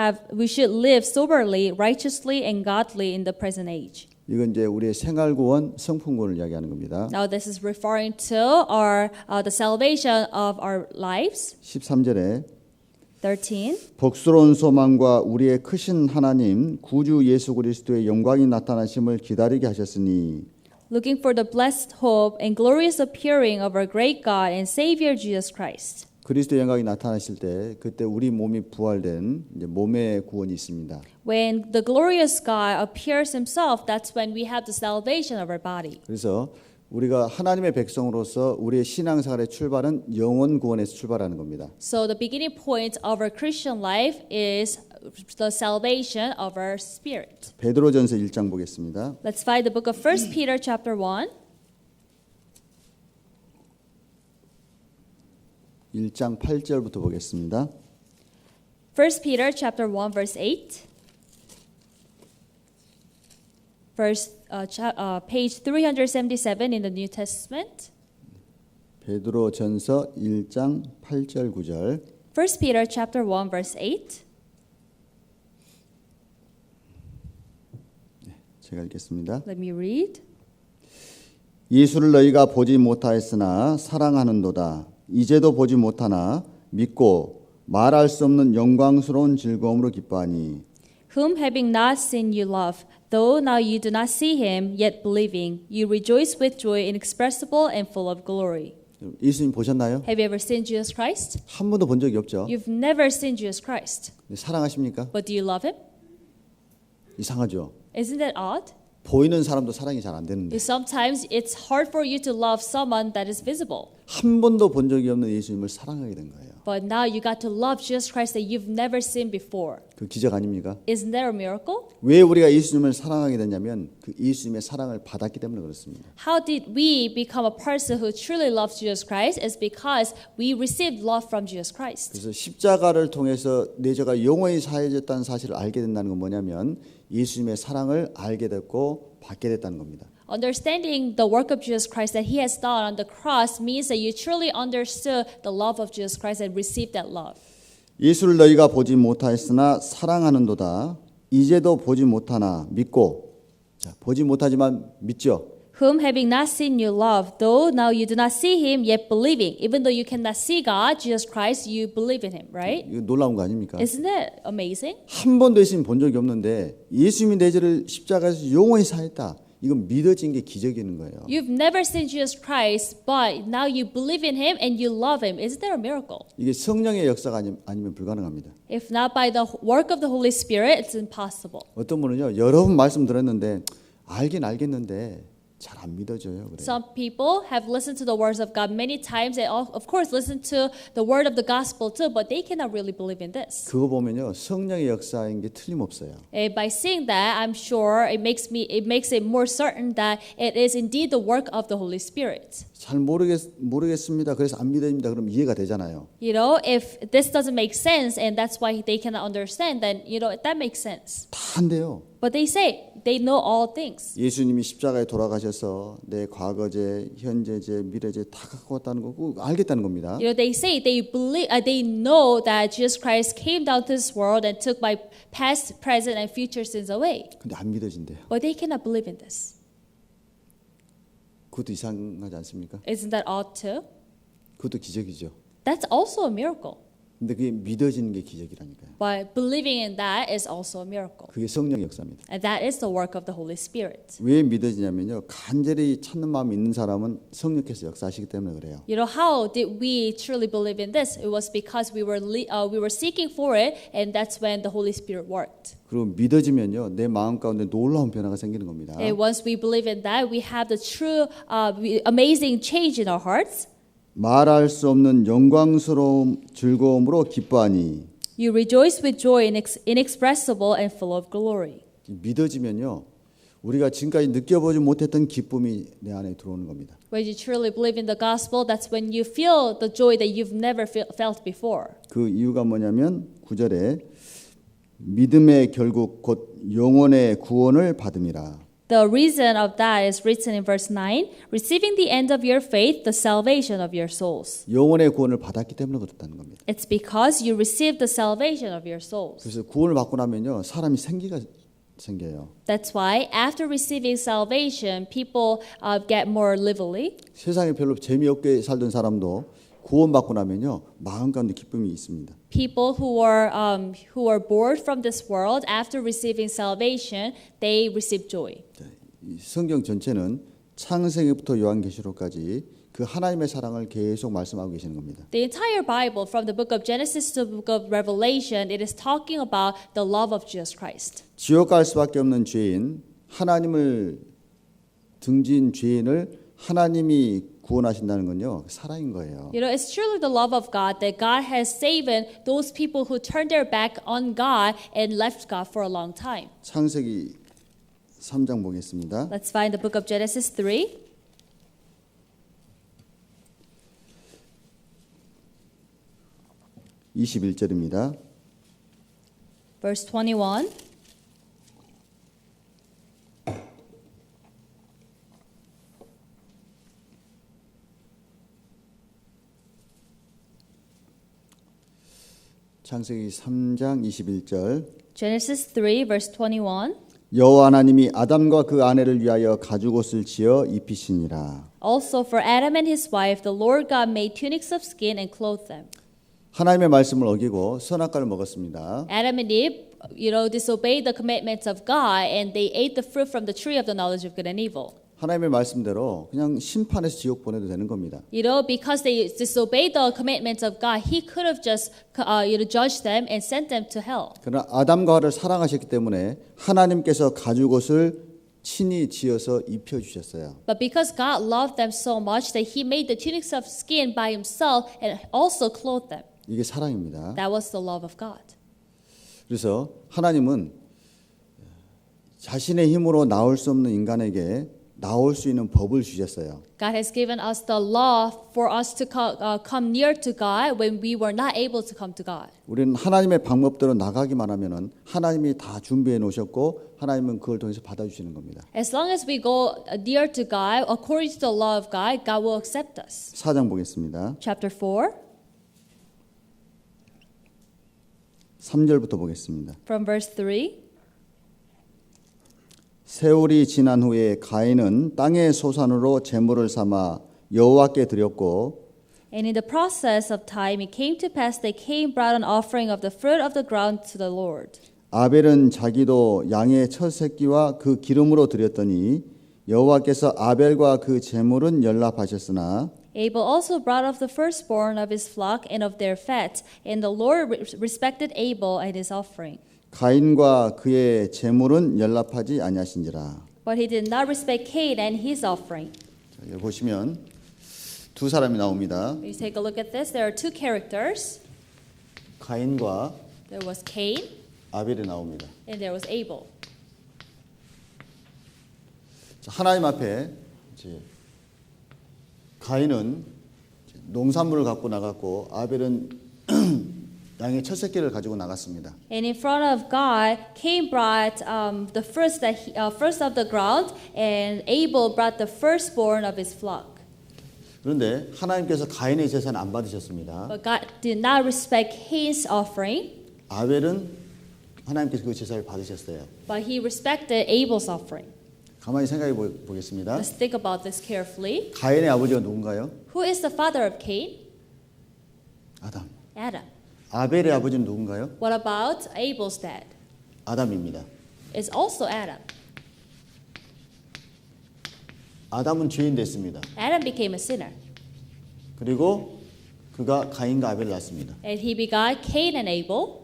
live soberly, righteously, and godly in the present age. 이건 이제 우리의 생활 구원, 성품 구원을 이야기하는 겁니다. Now this is referring to the salvation of our lives. 13절에 13. 복스러운 소망과 우리의 크신 하나님 구주 예수 그리스도의 영광이 나타나심을 기다리게 하셨으니 Looking for the blessed hope and glorious appearing of our great God and Savior Jesus Christ. 그리스도의 영광이 나타나실 때 그때 우리 몸이 부활된 이제 몸의 구원이 있습니다. When the glorious God appears himself, that's when we have the salvation of our body. 그래서 우리가 하나님의 백성으로서 우리의 신앙생활의 출발은 영혼 구원에서 출발하는 겁니다. So the beginning point of our Christian life is the salvation of our spirit. 베드로전서 1장 보겠습니다. Let's find the book of 1 Peter chapter 1. 1장 8절부터 보겠습니다. 1 Peter chapter 1 verse 8. Page 377 in the New Testament. 베드로전서 1장 8절 9절. 1 Peter chapter 1 verse 8. 제가 읽겠습니다. Let me read. 예수를 너희가 보지 못하였으나 사랑하는도다. 이제도 보지 못하나 믿고 말할 수 없는 영광스러운 즐거움으로 기뻐하니 Whom having not seen you love, though now you do not see him, yet believing, you rejoice with joy inexpressible and full of glory. 예수님 보셨나요? Have you ever seen Jesus Christ? 한 번도 본 적이 없죠. You've never seen Jesus Christ. 사랑하십니까? But do you love him? 이상하죠. Isn't that odd? 보이는 사람도 사랑이 잘 안 되는데 Sometimes it's hard for you to love someone that is visible. 한 번도 본 적이 없는 예수님을 사랑하게 된 거예요. But now you got to love Jesus Christ that you've never seen before. 그 기적 아닙니까? Isn't that a miracle? 왜 우리가 예수님을 사랑하게 됐냐면 그 예수님의 사랑을 받았기 때문에 그렇습니다. How did we become a person who truly loves Jesus Christ? It's because we received love from Jesus Christ. 그래서 십자가를 통해서 내 죄가 영원히 사해졌다는 사실을 알게 된다는 건 뭐냐면 예수님의 사랑을 알게 됐고 받게 됐다는 겁니다. Understanding the work of Jesus Christ that he has done on the cross means that you truly understood the love of Jesus Christ and received that love. 예수를 너희가 보지 못하였으나 사랑하는도다. 이제도 보지 못하나 믿고 자, 보지 못하지만 믿죠. Whom having not seen you love, though now you do not see him, yet believing. Even though you cannot see God, Jesus Christ, you believe in him, right? 이거 놀라운 거 아닙니까? Isn't that amazing? 한 번도 예수님 본 적이 없는데 예수님이 내 죄를 십자가에서 영원히 사했다. 이건 믿어진 게 기적이는 거예요. You've never seen Jesus Christ, but now you believe in him and you love him. Isn't that a miracle? 이게 성령의 역사가 아니면 불가능합니다. If not by the work of the Holy Spirit, it's impossible. 어떤 분은요, 여러 번 말씀 들었는데 알긴 알겠는데 잘 안 믿어져요. 그래요. Some people have listened to the words of God many times and of course listen to the word of the gospel too, but they cannot really believe in this. 그거 보면요, 성령의 역사인 게 틀림없어요. And by seeing that, I'm sure it makes it more certain that it is indeed the work of the Holy Spirit. 잘 모르겠습니다. 그래서 안 믿어집니다. 그럼 이해가 되잖아요. You know, if this doesn't make sense and that's why they cannot understand, then you know that makes sense. 다 한대요. But they say they know all things. 예수님이 십자가에 돌아가셔서 내 과거죄, 현재죄, 미래죄 다 갖고 왔다는 거고 알겠다는 겁니다. You know, they say they believe, they know that Jesus Christ came down to this world and took my past, present, and future sins away. 근데 안 믿어진대요. But they cannot believe in this. 그것도 이상하지 않습니까? Isn't that odd too? 그것도 기적이죠. That's also a miracle. 근데 그게 믿어지는 게 기적이라니까요. But believing in that is also a miracle. 그게 성령 역사입니다. And that is the work of the Holy Spirit. 왜 믿어지냐면요, 간절히 찾는 마음이 있는 사람은 성령께서 역사하시기 때문에 그래요. You know, how did we truly believe in this? It was because we were seeking for it, and that's when the Holy Spirit worked. 그리고 믿어지면요, 내 마음 가운데 놀라운 변화가 생기는 겁니다. And once we believe in that, we have the true, amazing change in our hearts. 말할 수 없는 영광스러움, 즐거움으로 기뻐하니. You rejoice with joy inexpressible and full of glory. 믿어지면요, 우리가 지금까지 느껴보지 못했던 기쁨이 내 안에 들어오는 겁니다. When you truly believe in the gospel, that's when you feel the joy that you've never felt before. 그 이유가 뭐냐면 9절에 믿음의 결국 곧 영혼의 구원을 받음이라. The reason of that is written in verse 9, receiving the end of your faith, the salvation of your souls. 영혼의 구원을 받았기 때문에 그렇다는 겁니다. It's because you received the salvation of your souls. 그래서 구원을 받고 나면요, 사람이 생기가 생겨요. That's why after receiving salvation, people get more lively. 세상에 별로 재미없게 살던 사람도 구원받고 나면요, 마음 가운데 기쁨이 있습니다. People who are bored from this world, after receiving salvation, they receive joy. 이 성경 전체는 창세기부터 요한계시록까지 그 하나님의 사랑을 계속 말씀하고 계시는 겁니다. The entire Bible, from the book of Genesis to the book of Revelation, it is talking about the love of Jesus Christ. 지옥 갈 수밖에 없는 죄인, 하나님을 등진 죄인을 하나님이 구원하신다는 건요, 사랑인 거예요. You know, it's truly the love of God that God has saved those people who turned their back on God and left God for a long time. 창세기 3장 보겠습니다. Let's find the book of Genesis 3. (21절입니다) Verse 21. 창세기 3장 21절 Genesis 3, verse 21. 여호와 하나님이 아담과 그 아내를 위하여 가죽옷을 지어 입히시니라. Also for Adam and his wife, the Lord God made tunics of skin and clothed them. 하나님의 말씀을 어기고 선악과를 먹었습니다. Adam and Eve, disobeyed the commandments of God and they ate the fruit from the tree of the knowledge of good and evil. 하나님의 말씀대로 그냥 심판해서 지옥 보내도 되는 겁니다. Because they disobeyed the commandments of God, He could have just, judged them and sent them to hell. 그러나 아담과 하와를 사랑하셨기 때문에 하나님께서 가죽옷을 친히 지어서 입혀 주셨어요. But because God loved them so much that He made the tunics of skin by Himself and also clothed them. 이게 사랑입니다. That was the love of God. 그래서 하나님은 자신의 힘으로 나올 수 없는 인간에게 나올 수 있는 법을 주셨어요. God has given us the law for us to come near to God when we were not able to come to God. 우리는 하나님의 방법대로 나가기만 하면은 하나님이 다 준비해 놓으셨고 하나님은 그걸 통해서 받아주시는 겁니다. As long as we go near to God, according to the law of God, God will accept us. 4장 보겠습니다. Chapter 4, 3절부터 보겠습니다. from verse 3. 세월이 지난 후에 가인은 땅의 소산으로 제물을 삼아 여호와께 드렸고 And in the process of time, it came to pass that Cain brought an offering of the fruit of the ground to the Lord. 아벨은 자기도 양의 첫 새끼와 그 기름으로 드렸더니 여호와께서 아벨과 그 제물은 연락하셨으나 Abel also brought of the firstborn of his flock and of their fat, and the Lord respected Abel and his offering. 가인과 그의 제물은 연락하지 아니하신지라. But he did not respect Cain and his offering. 자, 여기 보시면 두 사람이 나옵니다. When you take a look at this, there are two characters. 가인과 There was Cain 아벨이 나옵니다. and there was Abel. 자, 하나님 앞에 이제 가인은 농산물을 갖고 나갔고 아벨은 양의 첫 새끼를 가지고 나갔습니다. And in front of God, Cain brought the first of the ground, and Abel brought the firstborn of his flock. 그런데 하나님께서 가인의 제사는 안 받으셨습니다. But God did not respect Cain's offering, 아벨은 하나님께서 그 제사를 받으셨어요. but he respected Abel's offering. 가만히 생각해 보겠습니다. Let's think about this carefully. 가인의 아버지가 누군가요? Who is the father of Cain? 아담. Adam. 아벨의 아버지는 누군가요? What about Abel's dad? 아담입니다. It's also Adam. 아담은 죄인 됐습니다. Adam became a sinner, 그리고 그가 가인과 아벨을 낳습니다. and he begot Cain and Abel.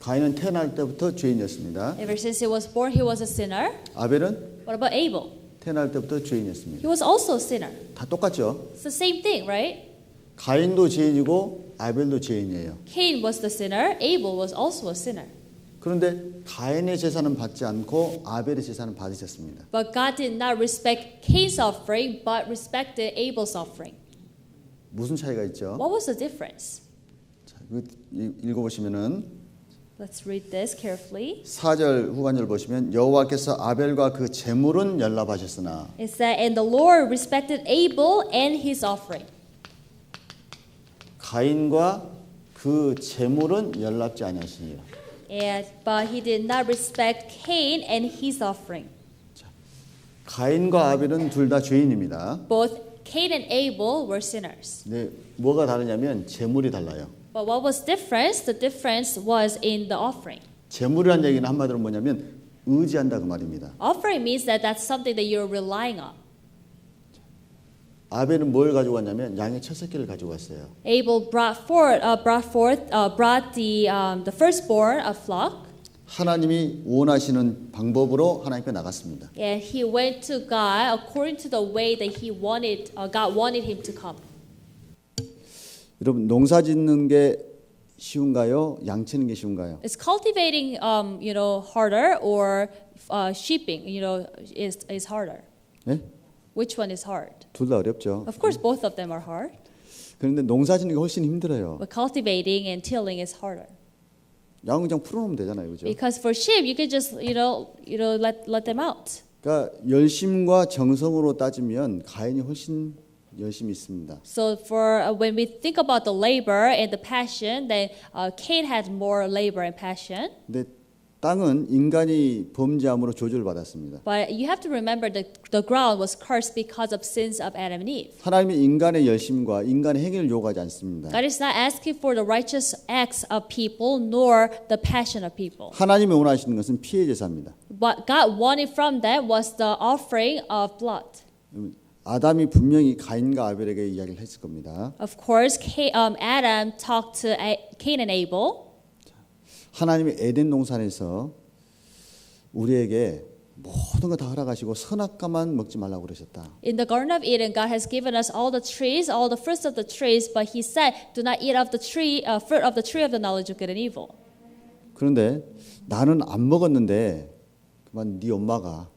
가인은 태어날 때부터 죄인이었습니다. Ever since he was born, he was a sinner. 아벨은 What about Abel? 태어날 때부터 죄인이었습니다. He was also a sinner. 다 똑같죠? It's the same thing, right? 가인도 죄인이고 아벨도 죄인이에요. Cain was the sinner. Abel was also a sinner. 그런데 가인의 제사는 받지 않고 아벨의 제사는 받으셨습니다. But God did not respect Cain's offering, but respected Abel's offering. 무슨 차이가 있죠? What was the difference? 자, 이거 읽어보시면은 Let's read this carefully. 4절 후반절 보시면 여호와께서 아벨과 그 제물은 연락하셨으나 It said, and the Lord respected Abel and his offering. 가인과 그 제물은 연락지 아니하시니라. But he did not respect Cain and his offering. 가인과 아벨은 둘 다 죄인입니다. Both Cain and Abel were sinners. 네, 뭐가 다르냐면 제물이 달라요. But what was different? The difference was in the offering. 제물이란 얘기는 한마디로 뭐냐면 의지한다 그 말입니다. Offering means that that's something that you're relying on. 아벨은 뭘 가지고 왔냐면 양의 첫 새끼를 가지고 왔어요. Abel brought the firstborn of flock, 하나님이 원하시는 방법으로 하나님께 나갔습니다. and he went to God according to the way that God wanted him to come. 여러분 농사 짓는 게 쉬운가요? 양 치는 게 쉬운가요? Is cultivating, harder, or sheeping, is harder? 네? Which one is hard? 둘 다 어렵죠. Of course, both of them are hard, 그런데 농사 짓는 게 훨씬 힘들어요. but cultivating and tilling is harder. 양은 그냥 풀어놓으면 되잖아요, 그죠? Because for sheep, you could just, let them out. 그러니까 열심과 정성으로 따지면 가인이 훨씬 열심히 있습니다. So when we think about the labor and the passion, then Cain had more labor and passion. 근데 땅은 인간이 범죄함으로 저주받았습니다. But you have to remember that the ground was cursed because of sins of Adam and Eve. 하나님이 인간의 열심과 인간의 행위를 요구하지 않습니다. God is not asking for the righteous acts of people nor the passion of people. 하나님이 원하시는 것은 피해 제사입니다. What God wanted from them was the offering of blood. 아담이 분명히 가인과 아벨에게 이야기를 했을 겁니다. Of course, Adam talked to Cain and Abel. 하나님이 에덴 동산에서 우리에게 모든 거 다 허락하시고 선악과만 먹지 말라고 그러셨다. In the Garden of Eden, God has given us all the trees, all the fruits of the trees, but He said, "Do not eat of the fruit of the tree of the knowledge of good and evil." 그런데 나는 안 먹었는데 그만 네 엄마가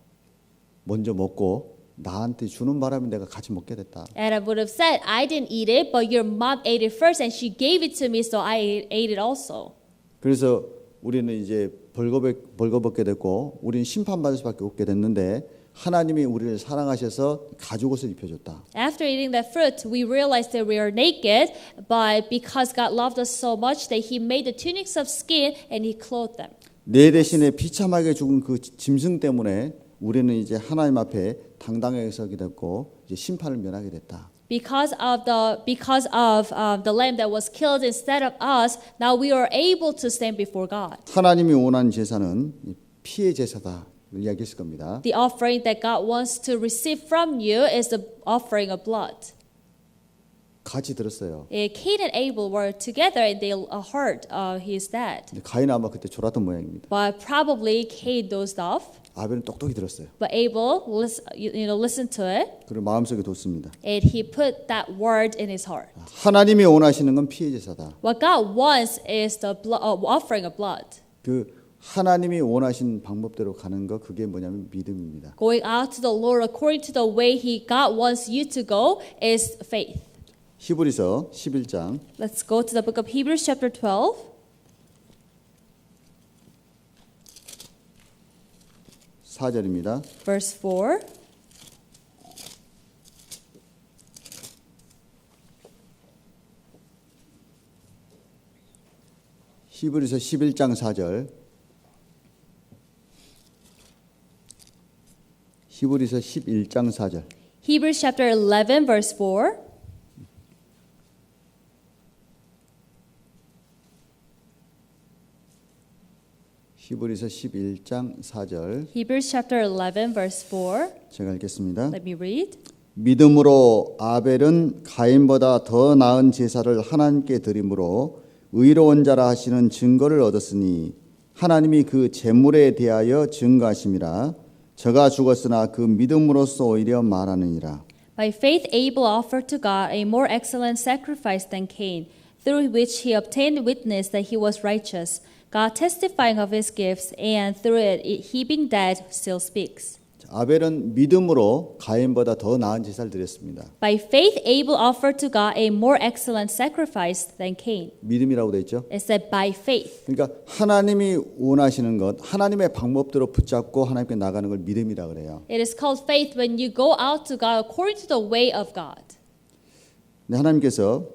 먼저 먹고 나한테 주는 바람에 내가 같이 먹게 됐다. Adam would have said, "I didn't eat it, but your mom ate it first, and she gave it to me, so I ate it also." 그래서 우리는 이제 벌거벗게 됐고 우리는 심판받을 수밖에 없게 됐는데 하나님이 우리를 사랑하셔서 가죽옷을 입혀줬다. After eating that fruit, we realized that we are naked, but because God loved us so much that He made the tunics of skin and He clothed them. 내 대신에 비참하게 죽은 그 짐승 때문에 우리는 이제 하나님 앞에 당당하게 서게 됐고 이제 심판을 면하게 됐다. Because of the lamb that was killed instead of us, now we are able to stand before God. 하나님이 원하는 제사는 피해 제사다 이야기했을 겁니다. The offering that God wants to receive from you is the offering of blood. 같이 들었어요. Cain and Abel were together and they heard his dad. 근데 가인은 아마 그때 졸았던 모양입니다. But probably Cain dozed off. 아벨은 똑똑히 들었어요. But Abel, listened to it, 그리고 마음속에 뒀습니다. and he put that word in his heart. 하나님이 원하시는 건 피해 제사다. What God wants is the offering of blood. 그 하나님이 원하신 방법대로 가는 거 그게 뭐냐면 믿음입니다. Going out to the Lord according to the way God wants you to go is faith. 히브리서 11장 Let's go to the book of Hebrews chapter 12. 4절입니다. Verse 4. 히브리서 11장 4절. 히브리서 11장 4절. Hebrews chapter 11 verse 4. 히브리서 11장 4절. Hebrews chapter 11 verse 4. 제가 읽겠습니다. Let me read. 믿음으로 아벨은 가인보다 더 나은 제사를 하나님께 드림으로 의로운 자라 하시는 증거를 얻었으니 하나님이 그 제물에 대하여 증거하심이라. 저가 죽었으나 그 믿음으로써 오히려 말하느니라. By faith Abel offered to God a more excellent sacrifice than Cain, through which he obtained witness that he was righteous, God testifying of his gifts, and through it he being dead still speaks. 아벨은 믿음으로 가인보다 더 나은 제사를 드렸습니다. By faith Abel offered to God a more excellent sacrifice than Cain. 믿음이라고 돼 있죠. It said by faith. 그러니까 하나님이 원하시는 것, 하나님의 방법대로 붙잡고 하나님께 나가는 걸 믿음이라 그래요. It is called faith when you go out to God according to the way of God. 근데 하나님께서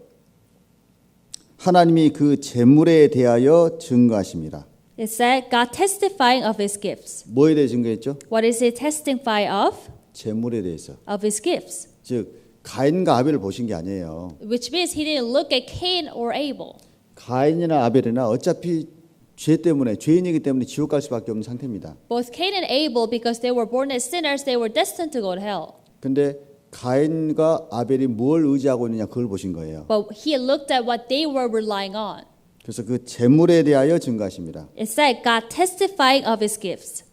하나님이 그 제물에 대하여 증거하십니다. It said God testifying of his gifts. 뭐에 대해 증거했죠? What is it testify of? 제물에 대해서. Of his gifts. 즉 가인과 아벨을 보신 게 아니에요. Which means he didn't look at Cain or Abel. 가인이나 아벨이나 어차피 죄 때문에 죄인이기 때문에 지옥 갈 수밖에 없는 상태입니다. Both Cain and Abel, because they were born as sinners, they were destined to go to hell. 근데 가인과 아벨이 뭘 의지하고 있느냐 그걸 보신 거예요. But he looked at what they were relying on. 그래서 그 제물에 대하여 증거하십니다. It said God testifying of his gifts.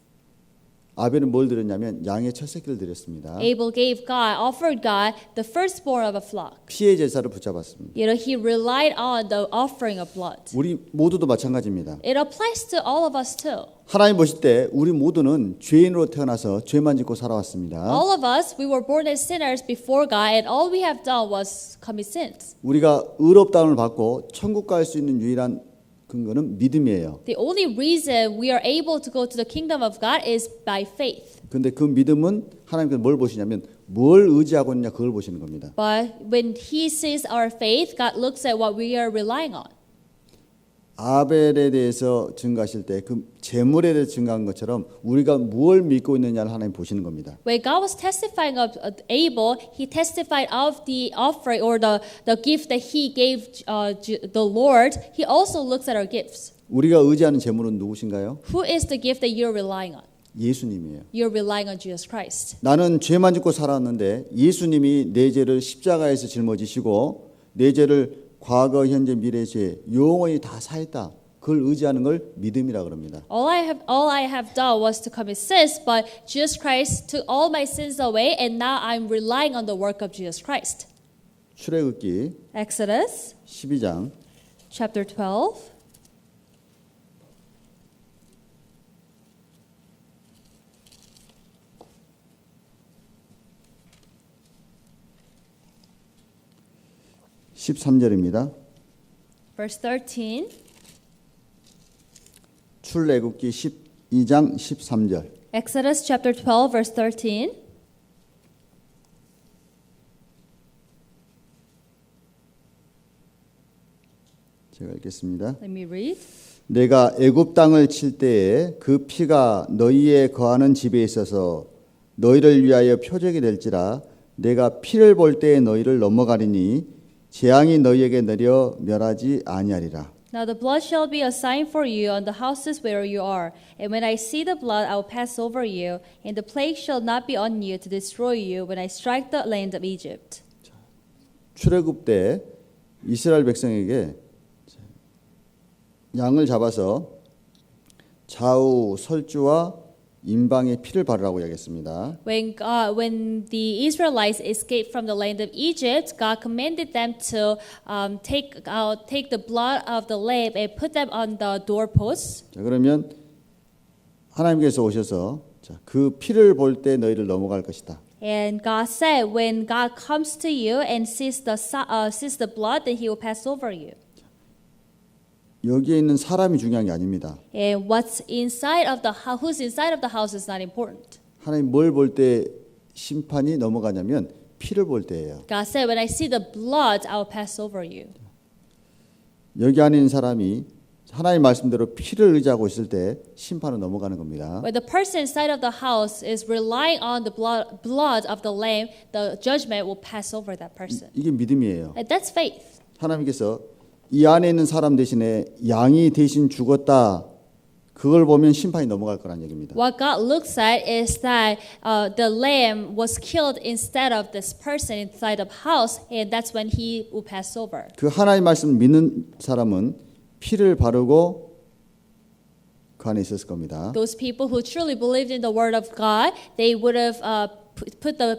아벨은 뭘 드렸냐면 양의 첫 새끼를 드렸습니다. Abel offered God the firstborn of a flock. 피해 제사를 붙잡았습니다. He relied on the offering of blood. 우리 모두도 마찬가지입니다. It applies to all of us too. 하나님 보실 때 우리 모두는 죄인으로 태어나서 죄만 짓고 살아왔습니다. All of us, we were born as sinners before God, and all we have done was commit sins. 우리가 의롭다함을 받고 천국 갈 수 있는 유일한 근거는 믿음이에요. The only reason we are able to go to the kingdom of God is by faith. 근데 그 믿음은 하나님께서 뭘 보시냐면 뭘 의지하고 있느냐 그걸 보시는 겁니다. But when He sees our faith, God looks at what we are relying on. 아벨에 대해서 증거하실 때 그 제물에 대해서 증거한 것처럼 우리가 무엇을 믿고 있느냐를 하나님 보시는 겁니다. When God was testifying of Abel, He testified of the offering or the gift that He gave the Lord. He also looks at our gifts. 우리가 의지하는 제물은 누구신가요? Who is the gift that you're relying on? 예수님이에요. You're relying on Jesus Christ. 나는 죄만 짓고 살았는데 예수님이 내 죄를 십자가에서 짊어지시고 내 죄를 과거, 현재, 미래 죄 영원히 다 사했다. 그걸 의지하는 걸 믿음이라 그럽니다. All I have done was to commit sins, but Jesus Christ took all my sins away, and now I'm relying on the work of Jesus Christ. 출애굽기 Exodus 12장 chapter 12. (13절입니다) Verse 13. 출애굽기 12장 13절. Exodus chapter 12, verse 13. 제가 읽겠습니다. Let me read. 내가 애굽 땅을 칠 때에 그 피가 너희의 거하는 집에 있어서 너희를 위하여 표적이 될지라 내가 피를 볼 때에 너희를 넘어가리니 재앙이 너희에게 내려 멸하지 아니하리라. Now the blood shall be a sign for you on the houses where you are. And when I see the blood, I will pass over you, and the plague shall not be on you to destroy you when I strike the land of Egypt. 출애굽 때 이스라엘 백성에게 양을 잡아서 좌우 설주와 임방에 피를 바르라고 이야기했습니다. When the Israelites escaped from the land of Egypt, God commanded them to take the blood of the lamb and put them on the doorposts. 자, 그러면 하나님께서 오셔서 자, 그 피를 볼 때 너희를 넘어갈 것이다. And God said, when God comes to you and sees the blood, then He will pass over you. 여기에 있는 사람이 중요한 게 아닙니다. And who's inside of the house is not important. 하나님 뭘 볼 때 심판이 넘어가냐면 피를 볼 때예요. God said, when I see the blood, I will pass over you. 여기 안에 있는 사람이 하나님 말씀대로 피를 의지하고 있을 때 심판은 넘어가는 겁니다. When the person inside of the house is relying on the blood of the lamb, the judgment will pass over that person. 이게 믿음이에요. And that's faith. 하나님께서 이 안에 있는 사람 대신에 양이 대신 죽었다. 그걸 보면 심판이 넘어갈 거란 얘기입니다. What God looks at is that the lamb was killed instead of this person inside of house, and that's when He will pass over. 그 하나님 말씀을 믿는 사람은 피를 바르고 그 안에 있었을 겁니다. Those people who truly believed in the word of God, they would have put the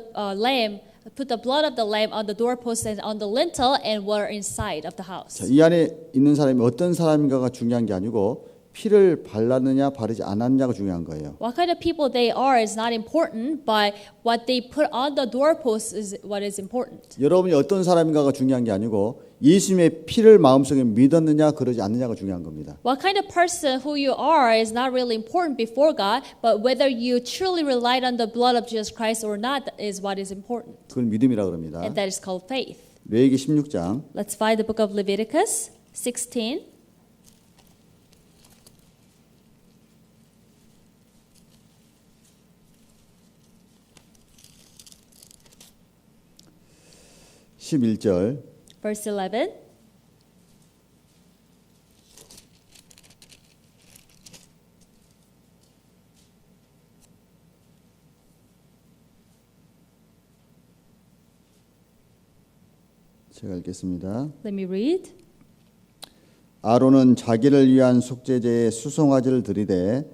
blood of the lamb on the doorpost and on the lintel and were inside of the house. 자, 이 안에 있는 사람이 어떤 사람인가가 중요한 게 아니고 피를 발랐느냐 바르지 않았느냐가 중요한 거예요. What kind of people they are is not important, but what they put on the doorpost is what is important. 여러분이 어떤 사람인가가 중요한 게 아니고 예수님의 피를 마음속에 믿었느냐 그러지 않느냐가 중요한 겁니다. What kind of person who you are is not really important before God, but whether you truly relied on the blood of Jesus Christ or not is what is important. 그걸 믿음이라고 그럽니다. And that is called faith. 레위기 16장 Let's find the book of Leviticus 16. 11절 Verse 11. 제가 읽겠습니다. Let me read. 아론은 자기를 위한 속죄제에 수송아지를 들이되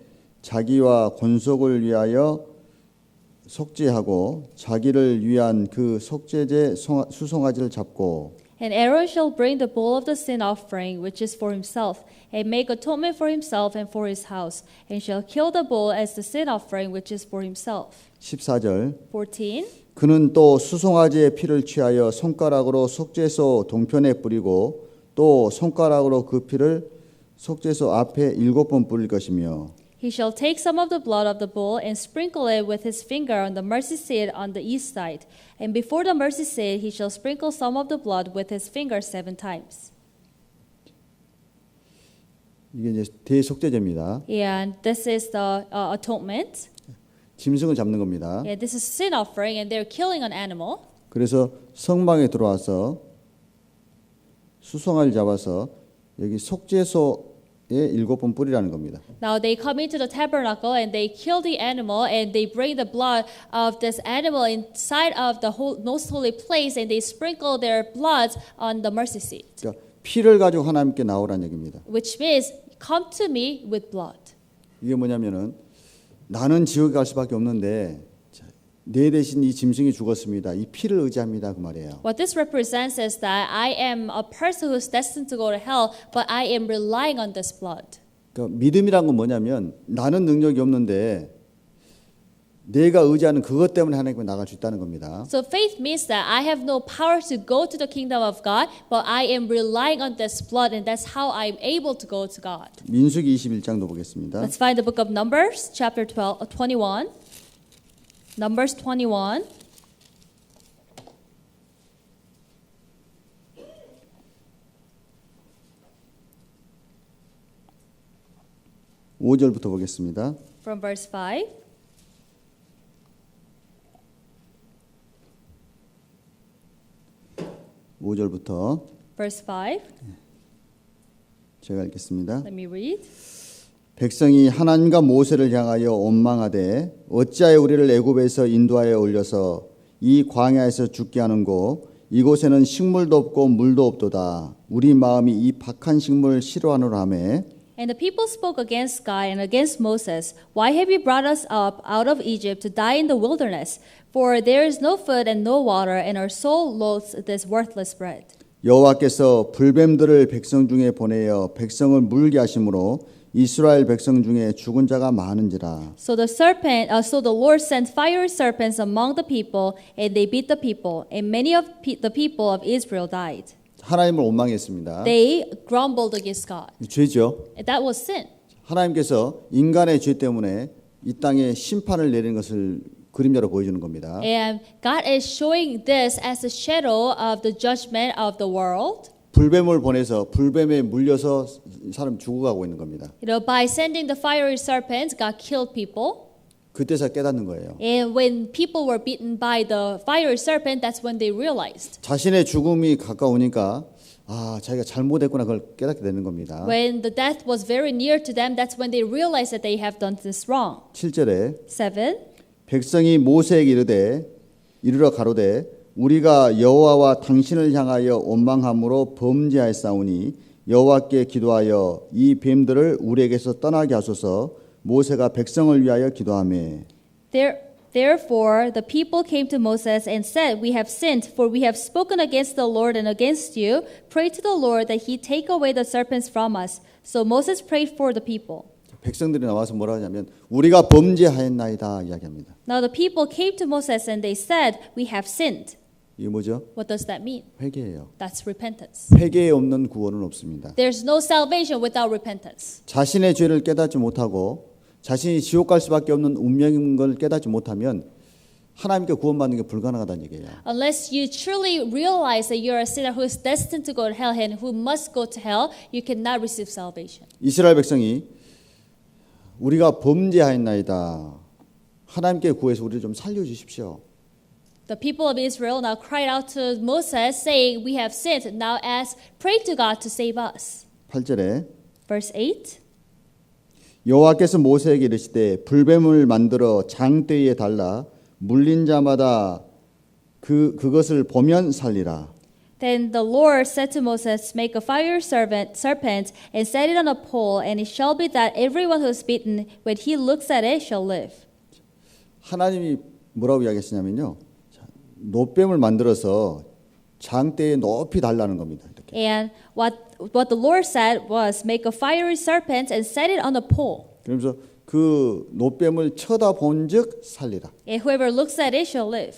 자기와 권속을 위하여 속죄하고 자기를 위한 그 속죄제 수송아지를 잡고 And Aaron shall bring the bull of the sin offering, which is for himself, and make atonement for himself and for his house, and shall kill the bull as the sin offering, which is for himself. 14절 14. 그는 또 수송아지의 피를 취하여 손가락으로 속죄소 동편에 뿌리고 또 손가락으로 그 피를 속죄소 앞에 7번 뿌릴 것이며 He shall take some of the blood of the bull and sprinkle it with his finger on the mercy seat on the east side. And before the mercy seat, he shall sprinkle some of the blood with his finger 7 times. 이게 이제 대속죄제입니다. And this is the atonement. 짐승을 잡는 겁니다. And this is sin offering, and they're killing an animal. 그래서 성막에 들어와서 수송아지를 잡아서 여기 속죄소에 7번 뿌리라는 겁니다. Now they come into the tabernacle and they kill the animal and they bring the blood of this animal inside of the most holy place and they sprinkle their blood on the mercy seat. 그러니까 피를 가지고 하나님께 나오라는 얘기입니다. Which means, come to me with blood. 이게 뭐냐면은 나는 지옥에 갈 수밖에 없는데 내 대신 이 짐승이 죽었습니다. 이 피를 의지합니다. 그 말이에요. What this represents is that I am a person who's destined to go to hell, but I am relying on this blood. 그러니까 믿음이란 건 뭐냐면 나는 능력이 없는데 내가 의지하는 그것 때문에 하나님께 나갈 수 있다는 겁니다. So faith means that I have no power to go to the kingdom of God, but I am relying on this blood, and that's how I'm able to go to God. 민수기 21장도 보겠습니다. Let's find the book of Numbers, chapter 21. Numbers 21. 오절부터 보겠습니다. From verse 5. 오절부터 Verse 5. 제가 읽겠습니다. Let me read. 백성이 하나님과 모세를 향하여 원망하되 어찌하여 우리를 애굽에서 인도하여 올려서 이 광야에서 죽게 하는고 이곳에는 식물도 없고 물도 없도다. 우리 마음이 이 박한 식물을 싫어하노라 하매 And the people spoke against God and against Moses. Why have you brought us up out of Egypt to die in the wilderness? For there is no food and no water, and our soul loathes this worthless bread. 여호와께서 불뱀들을 백성 중에 보내어 백성을 물게 하심으로 이스라엘 백성 중에 죽은 자가 많은지라. So the Lord sent fiery serpents among the people, and they beat the people, and many of the people of Israel died. 하나님을 원망했습니다. They grumbled against God. 죄죠. And that was sin. 하나님께서 인간의 죄 때문에 이 땅에 심판을 내리는 것을 그림자로 보여주는 겁니다. And God is showing this as a shadow of the judgment of the world. 불뱀을 보내서 불뱀에 물려서 사람 죽어가고 있는 겁니다. By sending the fiery serpents, God killed people. 그때서 깨닫는 거예요. And when people were beaten by the fiery serpent, that's when they realized. 자신의 죽음이 가까우니까 자기가 잘못했구나 그걸 깨닫게 되는 겁니다. When the death was very near to them, that's when they realized that they have done this wrong. 7절에 7. 백성이 모세에게 이르러 가로되 우리가 여호와와 당신을 향하여 원망함으로 범죄하였사오니 여호와께 기도하여 이 뱀들을 우리에게서 떠나게 하소서. 모세가 백성을 위하여 기도하매 Therefore the people came to Moses and said, We have sinned, for we have spoken against the Lord and against you. Pray to the Lord that he take away the serpents from us. So Moses prayed for the people. 백성들이 나와서 뭐라 하냐면 우리가 범죄하였나이다 이야기합니다. Now the people came to Moses and they said, We have sinned. 이게 뭐죠? What does that mean? 회개예요. That's repentance. 회개에 없는 구원은 없습니다. There's no salvation without repentance. 자신의 죄를 깨닫지 못하고 자신이 지옥 갈 수밖에 없는 운명인 걸 깨닫지 못하면 하나님께 구원받는 게 불가능하다는 얘기예요. Unless you truly realize that you're a sinner who is destined to go to hell and who must go to hell, you cannot receive salvation. 이스라엘 백성이 우리가 범죄하였나이다. 하나님께 구해서 우리를 좀 살려주십시오. The people of Israel now cried out to Moses, saying, We have sinned. Now ask, pray to God to save us. 8절에 Verse 8. 여호와께서 모세에게 이르시되 불뱀을 만들어 장대에 달라 물린 자마다 그것을 보면 살리라. Then the Lord said to Moses, Make a fiery serpent and set it on a pole, and it shall be that everyone who is bitten, when he looks at it, shall live. 하나님이 뭐라고 이야기했냐면요. 노뱀을 만들어서 장대에 높이 달라는 겁니다. 이렇게. And what the Lord said was, Make a fiery serpent and set it on a pole. 그러면서 그 노뱀을 쳐다본즉 살리라. And whoever looks at it shall live.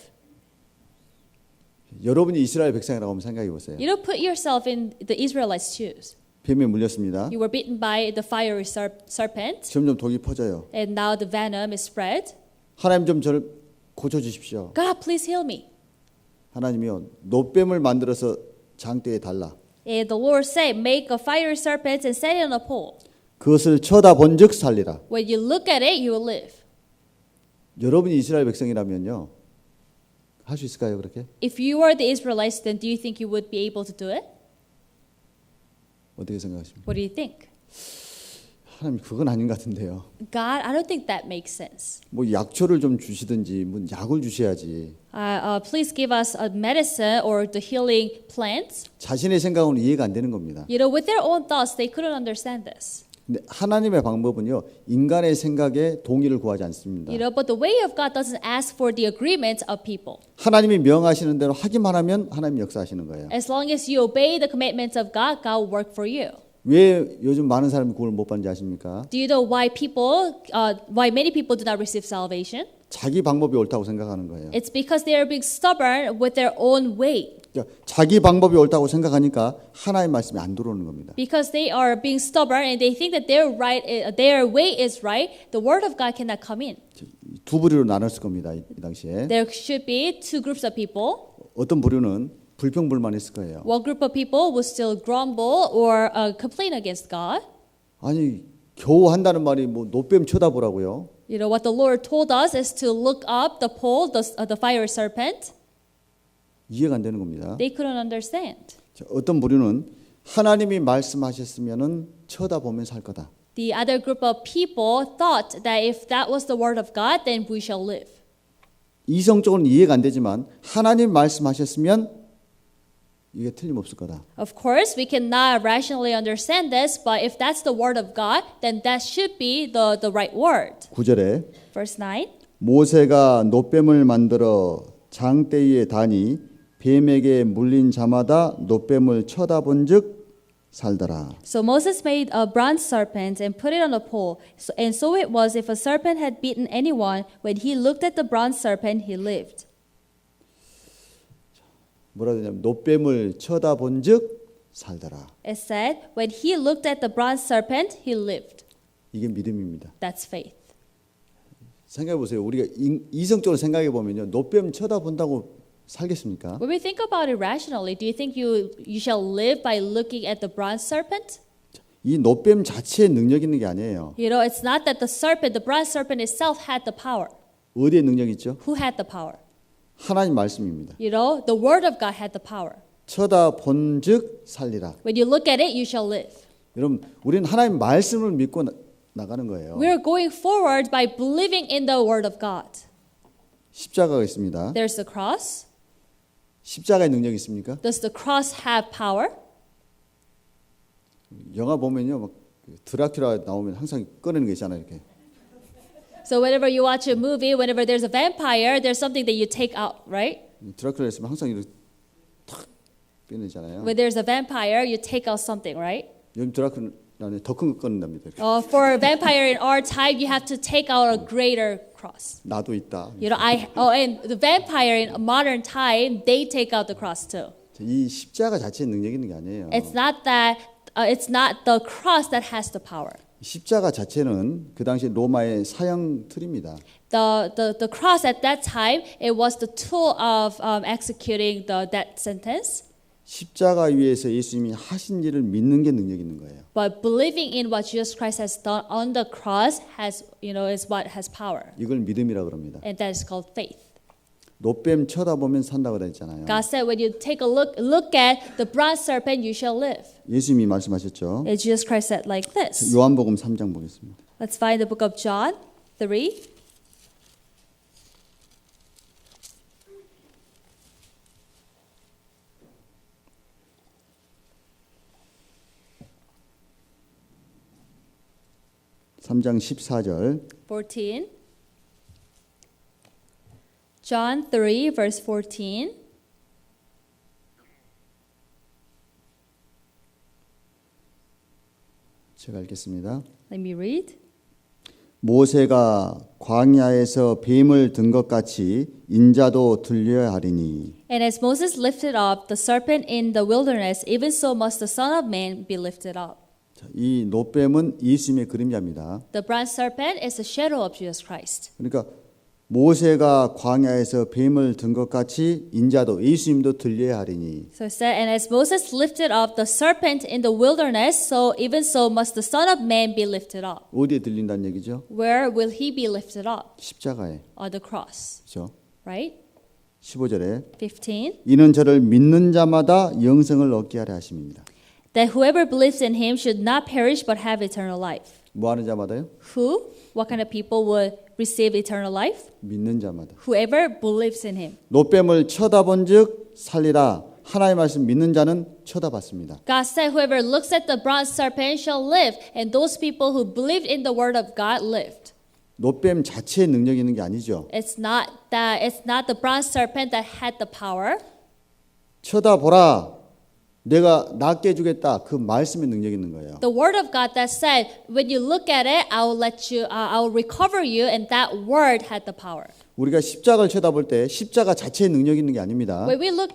여러분이 이스라엘 백성이라고 한번 생각해 보세요. You don't put yourself in the Israelites' shoes. 뱀에 물렸습니다. You were bitten by the fiery serpent, 점점 독이 퍼져요. and now the venom is spread. 하나님 좀 저를 고쳐주십시오. God, please heal me. 하나님이요 노뱀을 만들어서 장대에 달라. And the Lord said, Make a fiery serpent and set it on a pole. 그것을 쳐다본즉 살리라. When you look at it, you will live. 여러분이 이스라엘 백성이라면요 할 수 있을까요 그렇게? If you are the Israelites, then do you think you would be able to do it? 어떻게 생각하십니까? What do you think? 하나님 그건 아닌 것 같은데요. God, I don't think that makes sense. 뭐 약초를 좀 주시든지 뭐 약을 주셔야지. Please give us a medicine or the healing plants. 자신의 생각은 이해가 안 되는 겁니다. With their own thoughts, they couldn't understand this. 근데 하나님의 방법은요 인간의 생각에 동의를 구하지 않습니다. But the way of God doesn't ask for the agreement of people. 하나님이 명하시는 대로 하기만 하면 하나님 역사하시는 거예요. As long as you obey the commandments of God, God will work for you. 왜 요즘 많은 사람이 구원을 못 받는지 아십니까? Do you know why many people do not receive salvation? 자기 방법이 옳다고 생각하는 거예요. It's because they are being stubborn with their own way. 그러니까 자기 방법이 옳다고 생각하니까 하나님 말씀이 안 들어오는 겁니다. Because they are being stubborn and they think that their way is right, the word of God cannot come in. 두 부류로 나눴을 겁니다. 이 당시에. There should be two groups of people. 어떤 부류는 불평불만했을 거예요. One group of people will still grumble or complain against God. 아니 겨우 한다는 말이 뭐 노뱀 쳐다보라고요. What the Lord told us is to look up the pole, the fiery serpent. 이해가 안 되는 겁니다. They couldn't understand. 자, 어떤 부류는 하나님이 말씀하셨으면은 쳐다보면 살 거다. The other group of people thought that if that was the word of God, then we shall live. 이성적으로는 이해가 안 되지만 하나님 말씀하셨으면 이게 틀림없을 거다. Of course, we cannot rationally understand this, but if that's the word of God, then that should be the right word. 9절에 Verse 9. 모세가 놋뱀을 만들어 장대위에 다니 뱀에게 물린 자마다 놋뱀을 쳐다본즉 살더라. So Moses made a bronze serpent and put it on a pole. And so it was if a serpent had beaten anyone, when he looked at the bronze serpent, he lived. 뭐라 그러냐면 놋뱀을 쳐다본즉 살더라. It said, when he looked at the bronze serpent, he lived. 이게 믿음입니다. That's faith. 생각해 보세요. 우리가 이성적으로 생각해 보면요, 놋뱀 쳐다본다고 살겠습니까? When we think about it rationally, do you think you shall live by looking at the bronze serpent? 이 놋뱀 자체에 능력 있는 게 아니에요. You know, it's not that the serpent, the bronze serpent itself had the power. 어디에 능력 있죠? Who had the power? 하나님 말씀입니다. You know, the word of God had the power. 쳐다본즉 살리라. When you look at it, you shall live. 여러분, 우리는 하나님 말씀을 믿고 나가는 거예요. We're going forward by believing in the word of God. 십자가가 있습니다. There's the cross. 십자가의 능력이 있습니까? Does the cross have power? 영화 보면요, 막 드라큘라 나오면 항상 꺼내는 게 있잖아요, 이렇게. So whenever you watch a movie, whenever there's a vampire, there's something that you take out, right? 드라큘라 있으면 항상 이렇게 탁 꺼내잖아요. When there's a vampire, you take out something, right? 요즘 드라큘라는 더 큰 거 꺼낸답니다. 이렇게. For a vampire in our time, you have to take out a greater cross. 나도 있다. You know, and the vampire in modern time, they take out the cross too. 이 십자가 자체에 능력 있는 게 아니에요. It's not the cross that has the power. 십자가 자체는 그 당시 로마의 사형 틀입니다. The cross at that time, it was the tool of executing the death sentence. 십자가 위에서 예수님이 하신 일을 믿는 게 능력 있는 거예요. But believing in what Jesus Christ has done on the cross has, is what has power. 이걸 믿음이라 그럽니다. And that is called faith. 놋뱀 쳐다보면 산다고 그랬잖아요. God said, when you take a look at the bronze serpent, you shall live. 예수님이 말씀하셨죠. And Jesus Christ said like this. 요한복음 3장 보겠습니다. Let's find the book of John 3. (3장 14절) 14. John 3, verse 14. 제가 읽겠습니다. Let me read. 모세가 광야에서 뱀을 든 것 같이 인자도 들려야 하리니 And as Moses lifted up the serpent in the wilderness, even so must the Son of Man be lifted up. 이 놋뱀은 예수님의 그림자입니다. The bronze serpent is a shadow of Jesus Christ. 그러니까 모세가 광야에서 뱀을 든 것 같이 인자도 예수님도 들려야 하리니 So it said, and as Moses lifted up the serpent in the wilderness, so even so must the Son of Man be lifted up. 어디에 들린다는 얘기죠? Where will he be lifted up? 십자가에. On the cross, 그렇죠? right? 15절에 15. 이는 저를 믿는 자마다 영생을 얻게 하려 하심입니다. That whoever believes in him should not perish but have eternal life. 뭐 하는 자마다요? Who? What kind of people would receive eternal life? 믿는 자마다. Whoever believes in him. 놋뱀을 쳐다본즉 살리라. 하나님의 말씀 믿는 자는 쳐다봤습니다. God said, whoever looks at the bronze serpent shall live. And those people who believed in the word of God lived. 놋뱀 자체에 능력이 있는 게 아니죠. It's not the bronze serpent that had the power. 쳐다보라. 내가 낫게 해주겠다. 그 말씀에 능력이 있는 거예요. The word of God that said, when you look at it, I will recover you, and that word had the power. 우리가 십자가를 쳐다볼 때 십자가 자체에 능력이 있는 게 아닙니다. When we look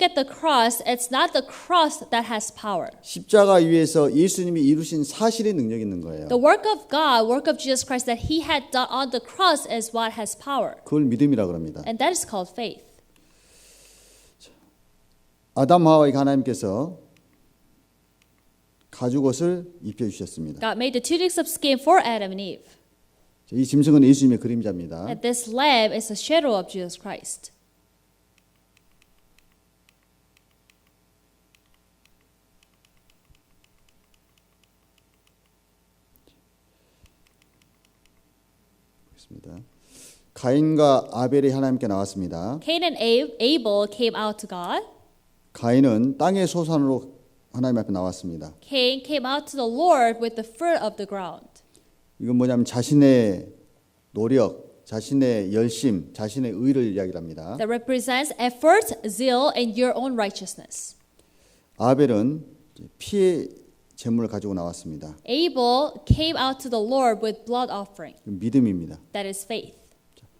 at the cross, it's not the cross that has power. 십자가 위에서 예수님이 이루신 사실의 능력이 있는 거예요. The work of God, work of Jesus Christ that He had done on the cross is what has power, 그걸 믿음이라 그럽니다. and that is called faith. 아담 하와에게 하나님께서 가죽옷을 입혀 주셨습니다. God made the tunics of skin for Adam and Eve. 이 짐승은 예수님의 그림자입니다. And this lamb is a shadow of Jesus Christ. 있습니다. 가인과 아벨이 하나님께 나왔습니다. Cain and Abel came out to God. 가인은 땅의 소산으로 하나님 앞에 나왔습니다. Cain came out to the Lord with the fruit of the ground. 이건 뭐냐면 자신의 노력, 자신의 열심, 자신의 의를 이야기합니다. That represents effort, zeal, and your own righteousness. 아벨은 피의 제물을 가지고 나왔습니다. Abel came out to the Lord with blood offering. 믿음입니다. That is faith.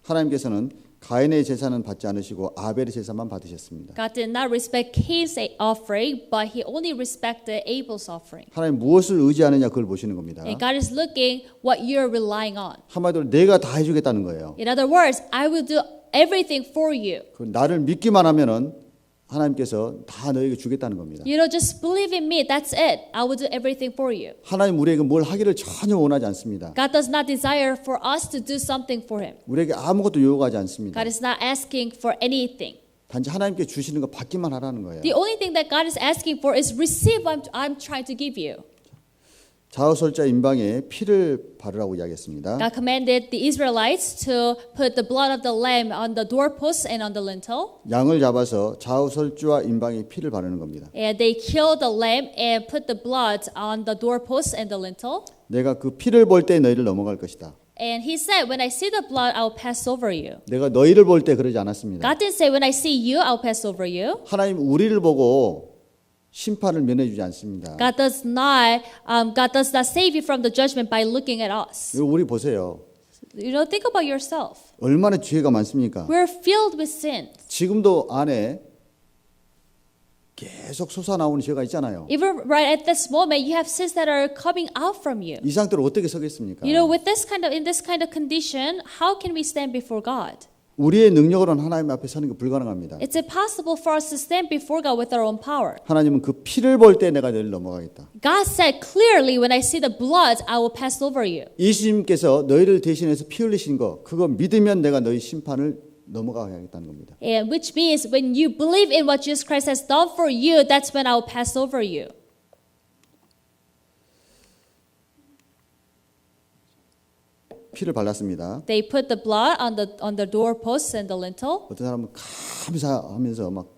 하나님께서는 가인의 제사는 받지 않으시고 아벨의 제사만 받으셨습니다. God did not respect Cain's offering, but he only respected Abel's offering. 하나님 무엇을 의지하느냐 그걸 보시는 겁니다. And God is looking what you're relying on. 한마디로 내가 다 해주겠다는 거예요. In other words, I will do everything for you. 그 나를 믿기만 하면은 하나님께서 다 너에게 주겠다는 겁니다. You know, just believe in me. That's it. I will do everything for you. 하나님 우리에게 뭘 하기를 전혀 원하지 않습니다. God does not desire for us to do something for him. 우리에게 아무것도 요구하지 않습니다. God is not asking for anything. 단지 하나님께 주시는 거 받기만 하라는 거예요. The only thing that God is asking for is receive what I'm trying to give you. 좌우설자 임방에 피를 바르라고 이야기했습니다. God commanded the Israelites to put the blood of the lamb on the doorposts and on the lintel. 양을 잡아서 좌우설주와 임방에 피를 바르는 겁니다. And they killed the lamb and put the blood on the doorposts and the lintel. 내가 그 피를 볼 때 너희를 넘어갈 것이다. And he said, when I see the blood, I will pass over you. 내가 너희를 볼 때 그러지 않았습니다. God didn't say, when I see you, I'll pass over you. 하나님 우리를 보고 심판을 면해주지 않습니다. God does not save you from the judgment by looking at us. 우리 보세요. You know, think about yourself. 얼마나 죄가 많습니까? We're filled with sin. 지금도 안에 계속 솟아나오는 죄가 있잖아요. Even right at this moment, you have sins that are coming out from you. 이 상태로 어떻게 서겠습니까? You know, in this kind of condition, how can we stand before God? 우리의 능력으로는 하나님 앞에 서는 게 불가능합니다. It's impossible for us to stand before God with our own power. 하나님은 그 피를 볼 때 내가 너를 넘어가겠다. God said clearly, when I see the blood, I will pass over you. 예수님께서 너희를 대신해서 피 흘리신 거 그거 믿으면 내가 너희 심판을 넘어가게 하겠다는 겁니다. And which means when you believe in what Jesus Christ has done for you, that's when I will pass over you. 피를 발랐습니다. They put the blood on the doorposts and the lintel. 어떤 사람은 감사하면서 막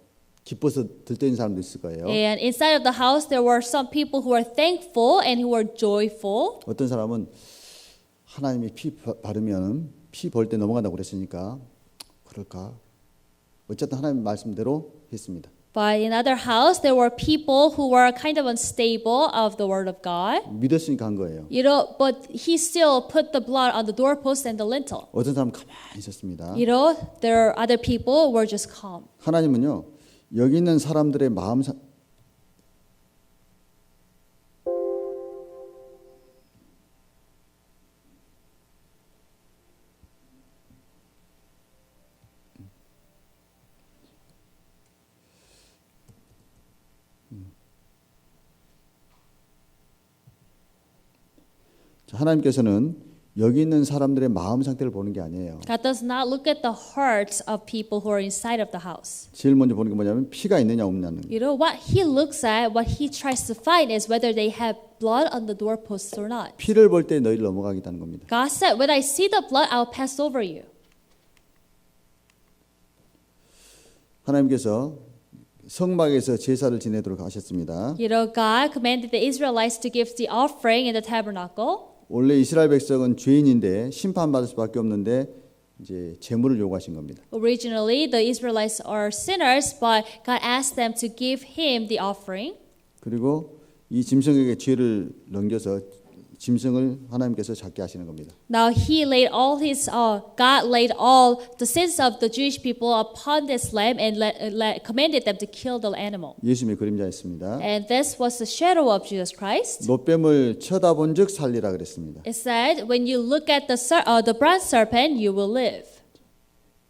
기뻐서 들떠있는 사람도 있을 거예요. And inside of the house, there were some people who were thankful and who were joyful. 어떤 사람은 하나님이 피 바르면 피 벌 때 넘어간다고 그랬으니까 그럴까? 어쨌든 하나님 말씀대로 했습니다. But in other house, there were people who were kind of unstable of the word of God. 믿었으니까 한 거예요. You know, but he still put the blood on the doorpost and the lintel. 어떤 사람은 가만히 있었습니다. You know, there are other people who were just calm. 하나님은요 여기 있는 사람들의 마음 하나님께서는 여기 있는 사람들의 마음 상태를 보는 게 아니에요. God does not look at the hearts of people who are inside of the house. 제일 먼저 보는 게 뭐냐면 피가 있느냐 없느냐는. You know, what he looks at, what he tries to find is whether they have blood on the doorposts or not. 피를 볼 때 너희를 넘어가겠다는 겁니다. God said, when I see the blood, I'll pass over you. 하나님께서 성막에서 제사를 지내도록 하셨습니다. You know, God commanded the Israelites to give the offering in the tabernacle. 원래 이스라엘 백성은 죄인인데 심판받을 수밖에 없는데 이제 제물을 요구하신 겁니다. Originally, the Israelites are sinners, but God asked them to give him the offering. 그리고 이 짐승에게 죄를 넘겨서 짐승을 하나님께서 잡게 하시는 겁니다. Now he laid all his, God laid all the sins of the Jewish people upon this lamb and commanded them to kill the animal. 예수님의 그림자였습니다. And this was the shadow of Jesus Christ. 놋뱀을 쳐다본즉 살리라 그랬습니다. It said, when you look at the bronze serpent, you will live.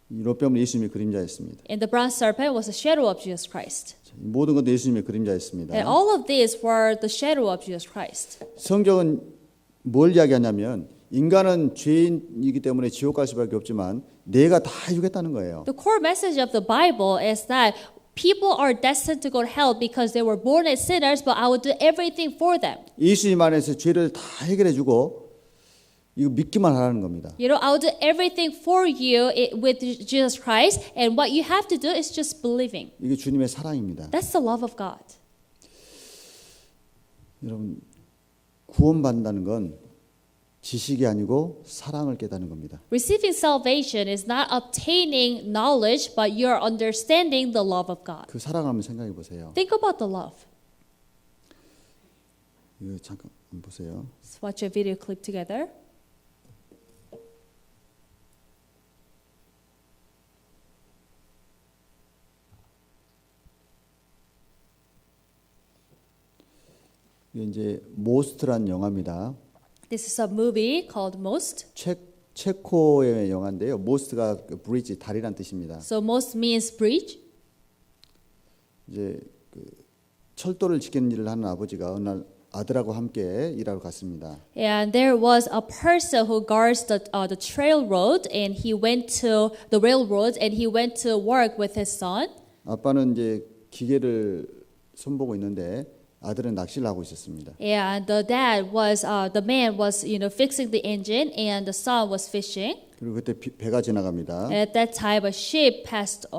이 놋뱀은 예수님의 그림자였습니다. And the bronze serpent was the shadow of Jesus Christ. 모든 것도 예수님의 그림자였습니다. And all of these were the shadow of Jesus Christ. 성경은 뭘 이야기하냐면 인간은 죄인이기 때문에 지옥 갈 수밖에 없지만 내가 다 해주겠다는 거예요. The core message of the Bible is that people are destined to go to hell because they were born as sinners, but I will do everything for them. 예수님 안에서 죄를 다 해결해주고 이거 믿기만 하라는 겁니다. You know, I'll do everything for you with Jesus Christ, and what you have to do is just believing. 이게 주님의 사랑입니다. That's the love of God. 여러분, 구원받는다는 건 지식이 아니고 사랑을 깨닫는 겁니다. Receiving salvation is not obtaining knowledge, but you're understanding the love of God. 그 사랑을 한번 생각해 보세요. Think about the love. 이거 잠깐 보세요. Let's watch a video clip together. 이게 이제 모스트란 영화입니다. This is a movie called Most. 체코의 영화인데요. 모스트가 브리지 다리란 뜻입니다. So Most means bridge. 이제 그 철도를 지키는 일을 하는 아버지가 어느 날 아들하고 함께 일하러 갔습니다. And there was a person who guards the trail road, and he went to the railroad, and he went to work with his son. 아빠는 이제 기계를 손보고 있는데 아들은 낚시를 하고 있었습니다. And the man was, fixing the engine, and the son was fishing. 그리고 그때 배가 지나갑니다. And at that time, a ship passed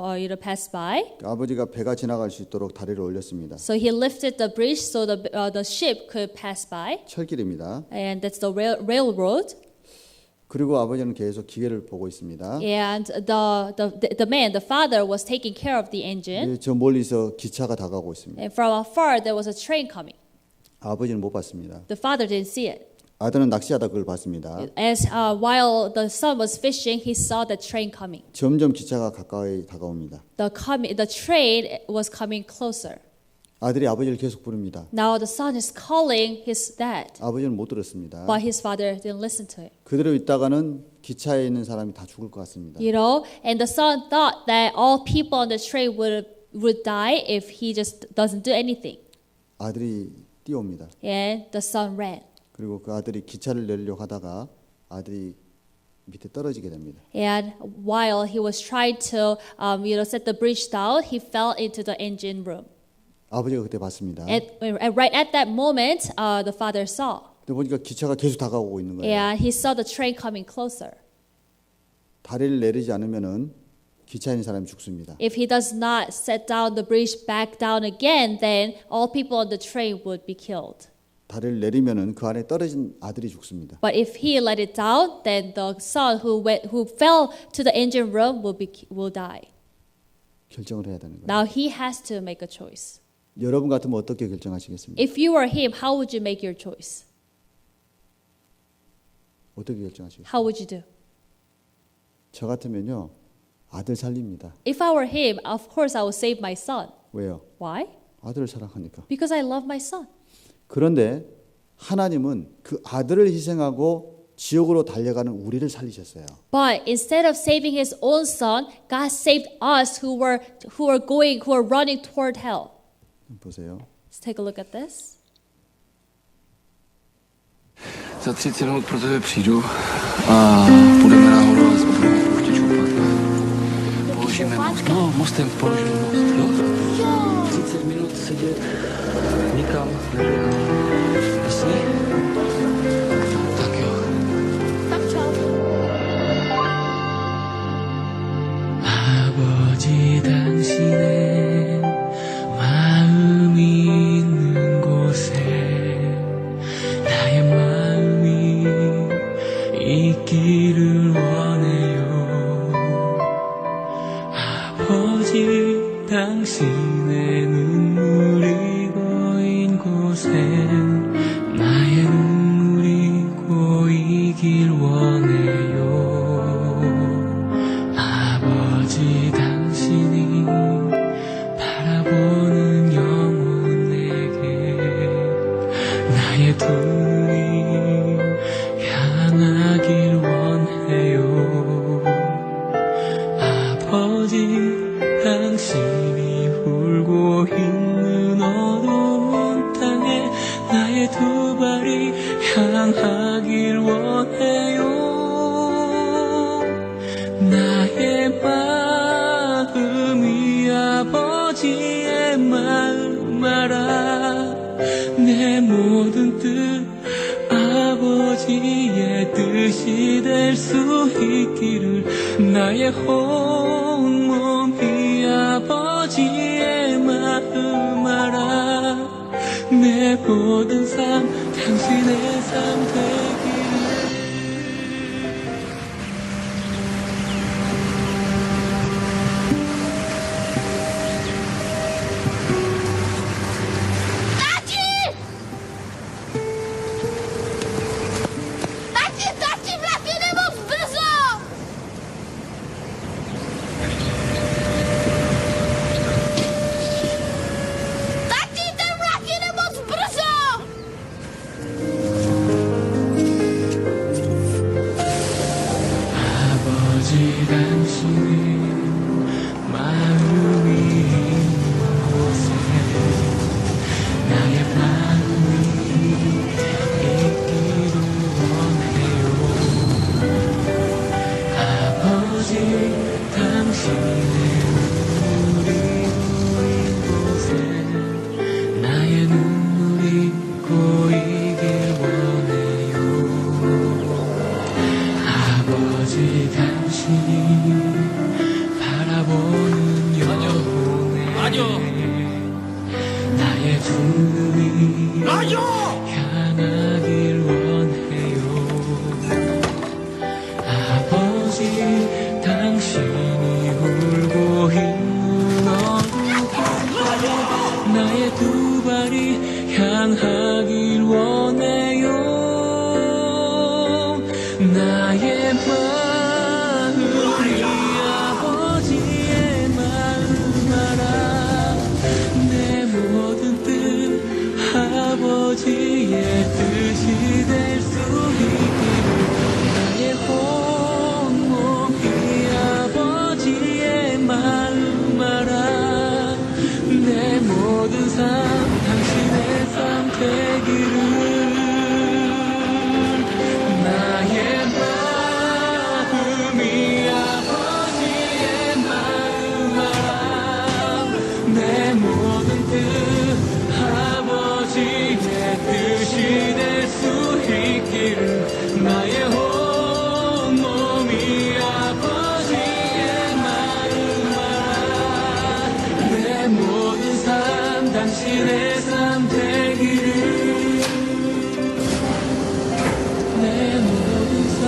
by. 아버지가 배가 지나갈 수 있도록 다리를 올렸습니다. So he lifted the bridge so the ship could pass by. 철길입니다. And that's the railroad. 그리고 아버지는 계속 기계를 보고 있습니다. And the father was taking care of the engine. 저 멀리서 기차가 다가오고 있습니다. And from afar, there was a train coming. 아버지는 못 봤습니다. The father didn't see it. 아들은 낚시하다 그걸 봤습니다. As while the son was fishing, he saw the train coming. 점점 기차가 가까이 다가옵니다. The train was coming closer. 아들이 아버지를 계속 부릅니다. Now the son is calling his dad, 아버지는 못 들었습니다. but his father didn't listen to it. 그대로 있다가는 기차에 있는 사람이 다 죽을 것 같습니다. And the son thought that all people on the train would die if he just doesn't do anything. 아들이 뛰어옵니다. And the son ran. 그리고 그 아들이 기차를 내리려고 하다가 아들이 밑에 떨어지게 됩니다. And while he was trying to, set the bridge down, he fell into the engine room. 아버지가 그때 봤습니다. And right at that moment, the father saw. 근데 보니까 기차가 계속 다가오고 있는 거예요. And he saw the train coming closer. 다리를 내리지 않으면은 기차에 있는 사람이 죽습니다. If he does not set down the bridge back down again, then all people on the train would be killed. 다리를 내리면은 그 안에 떨어진 아들이 죽습니다. But if he let it down, then the son who fell to the engine room will die. 결정을 해야 되는 거예요. Now he has to make a choice. 여러분 같으면 어떻게 결정하시겠습니까? If you were him, how would you make your choice? 어떻게 결정하시겠어요? How would you do? 저 같으면요 아들 살립니다. If I were him, of course I would save my son. 왜요? Why? 아들을 사랑하니까. Because I love my son. 그런데 하나님은 그 아들을 희생하고 지옥으로 달려가는 우리를 살리셨어요. But instead of saving his own son, God saved us who were running toward hell. 보세요. Let's take a look at this. Za 30 minut pro tebe přijdu a půjdeme nahoru a budeme určitě čupat. Položíme most. No, mostem položíme most, jo? 30 minut sedět nikam neběhat. Jasný? Tak jo. Tak čau. 아버지 당신의 마음이 있는 곳에 나의 마음이 있기를 원해요. 아버지 당신의 눈물이 고인 곳엔 나의 눈물이 고이길 원해요. 아버지 당신이 바라보는 영혼에게 나의 두 눈이 향하길 원해 아버지의 뜻이 될 수 있기를 나의 온몸이 아버지의 마음 알아 내 모든 삶 당신의 삶 되기를 Tati, vrátíme moc brzo! Tati, ten vlak jede moc brzo! 아버지 당신의 마음이 있는 곳에 나의 마음이 있기를 원해요 아버지 당신의 눈물이 고인 곳에 나의 눈물이 고이길 원해요 아버지 당신이 바라보는 영혼에 나의 두 눈이 향하길 원해요 아버지 당신이 울고 있는 어둠 나의 두 발이 향하길 원해요 나의 마음이 아버지의 마음 알아 내 모든 뜻 아버지의 뜻이 될 수 있기를 나의 온몸이 아버지의 마음 알아 내 모든 삶 당신의 삶 되기를 나의 마음이 아버지의 마음 알아 내 모든 뜻 아버지의 뜻이 될 수 있기를 나의 온몸이 아버지의 마음 알아 내 모든 삶 당신의 삶 되기를 내 모든 삶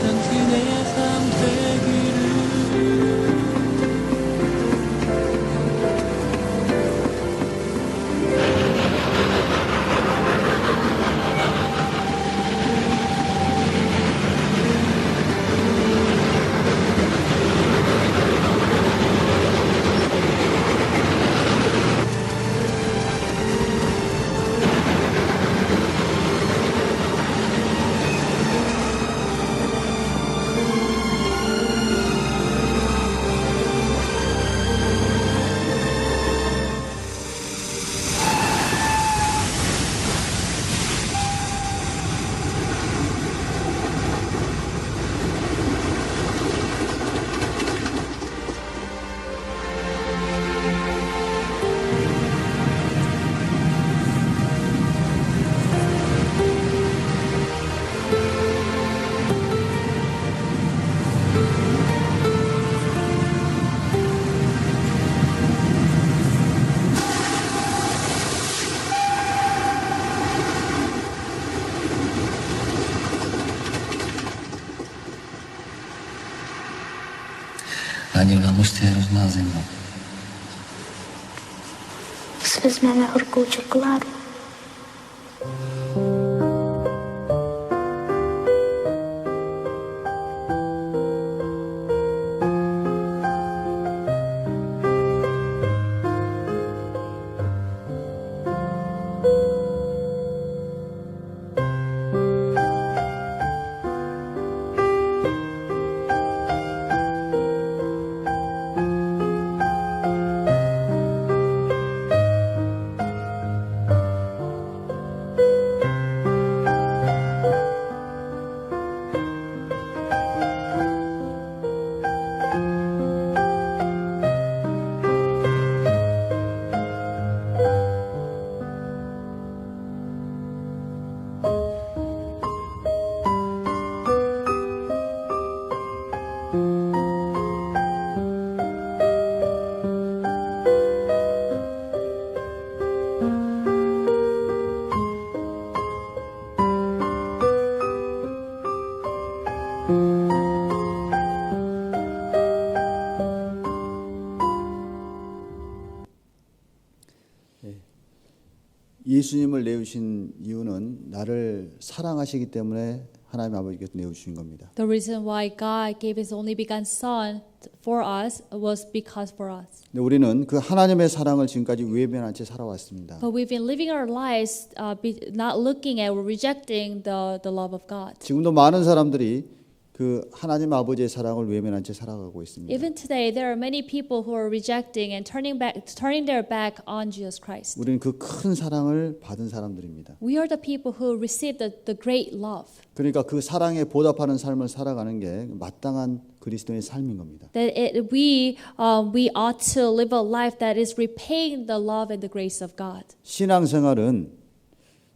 당신의 삶 되기를 Rádi vamos ter nás zemou. Si vezmeme horkou čokoládu. 예수님을 내주신 이유는 나를 사랑하시기 때문에 하나님 아버지께서 내주신 겁니다. The reason why God gave His only begotten Son for us was because for us. 근데 우리는 그 하나님의 사랑을 지금까지 외면한 채 살아왔습니다. But we've been living our lives not looking at or rejecting the love of God. 지금도 많은 사람들이 그 하나님 아버지의 사랑을 외면한 채 살아가고 있습니다. Even today, there are many people who are rejecting and turning their back on Jesus Christ. 우리는 그 큰 사랑을 받은 사람들입니다. We are the people who received the great love. 그러니까 그 사랑에 보답하는 삶을 살아가는 게 마땅한 그리스도의 삶인 겁니다. That we ought to live a life that is repaying the love and the grace of God. 신앙생활은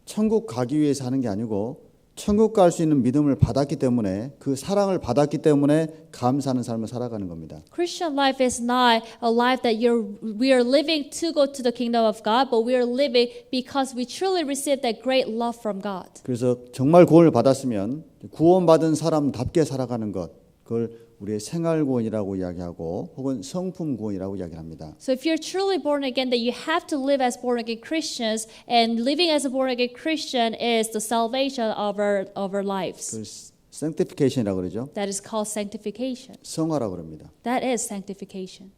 천국 가기 위해서 하는 게 아니고 천국 갈 수 있는 믿음을 받았기 때문에 그 사랑을 받았기 때문에 감사하는 삶을 살아가는 겁니다. Christian life is not a life that we are living to go to the kingdom of God, but we are living because we truly received that great love from God. 그래서 정말 구원을 받았으면 구원받은 사람답게 살아가는 것, 그걸 우리의 생활 구원이라고 이야기하고 혹은 성품 구원이라고 이야기합니다. So if you're truly born again, that you have to live as born again Christians, and living as a born again Christian is the salvation of our lives. 그 sanctification이라고 그러죠. That is called sanctification. 성화라고 그럽니다. That is sanctification.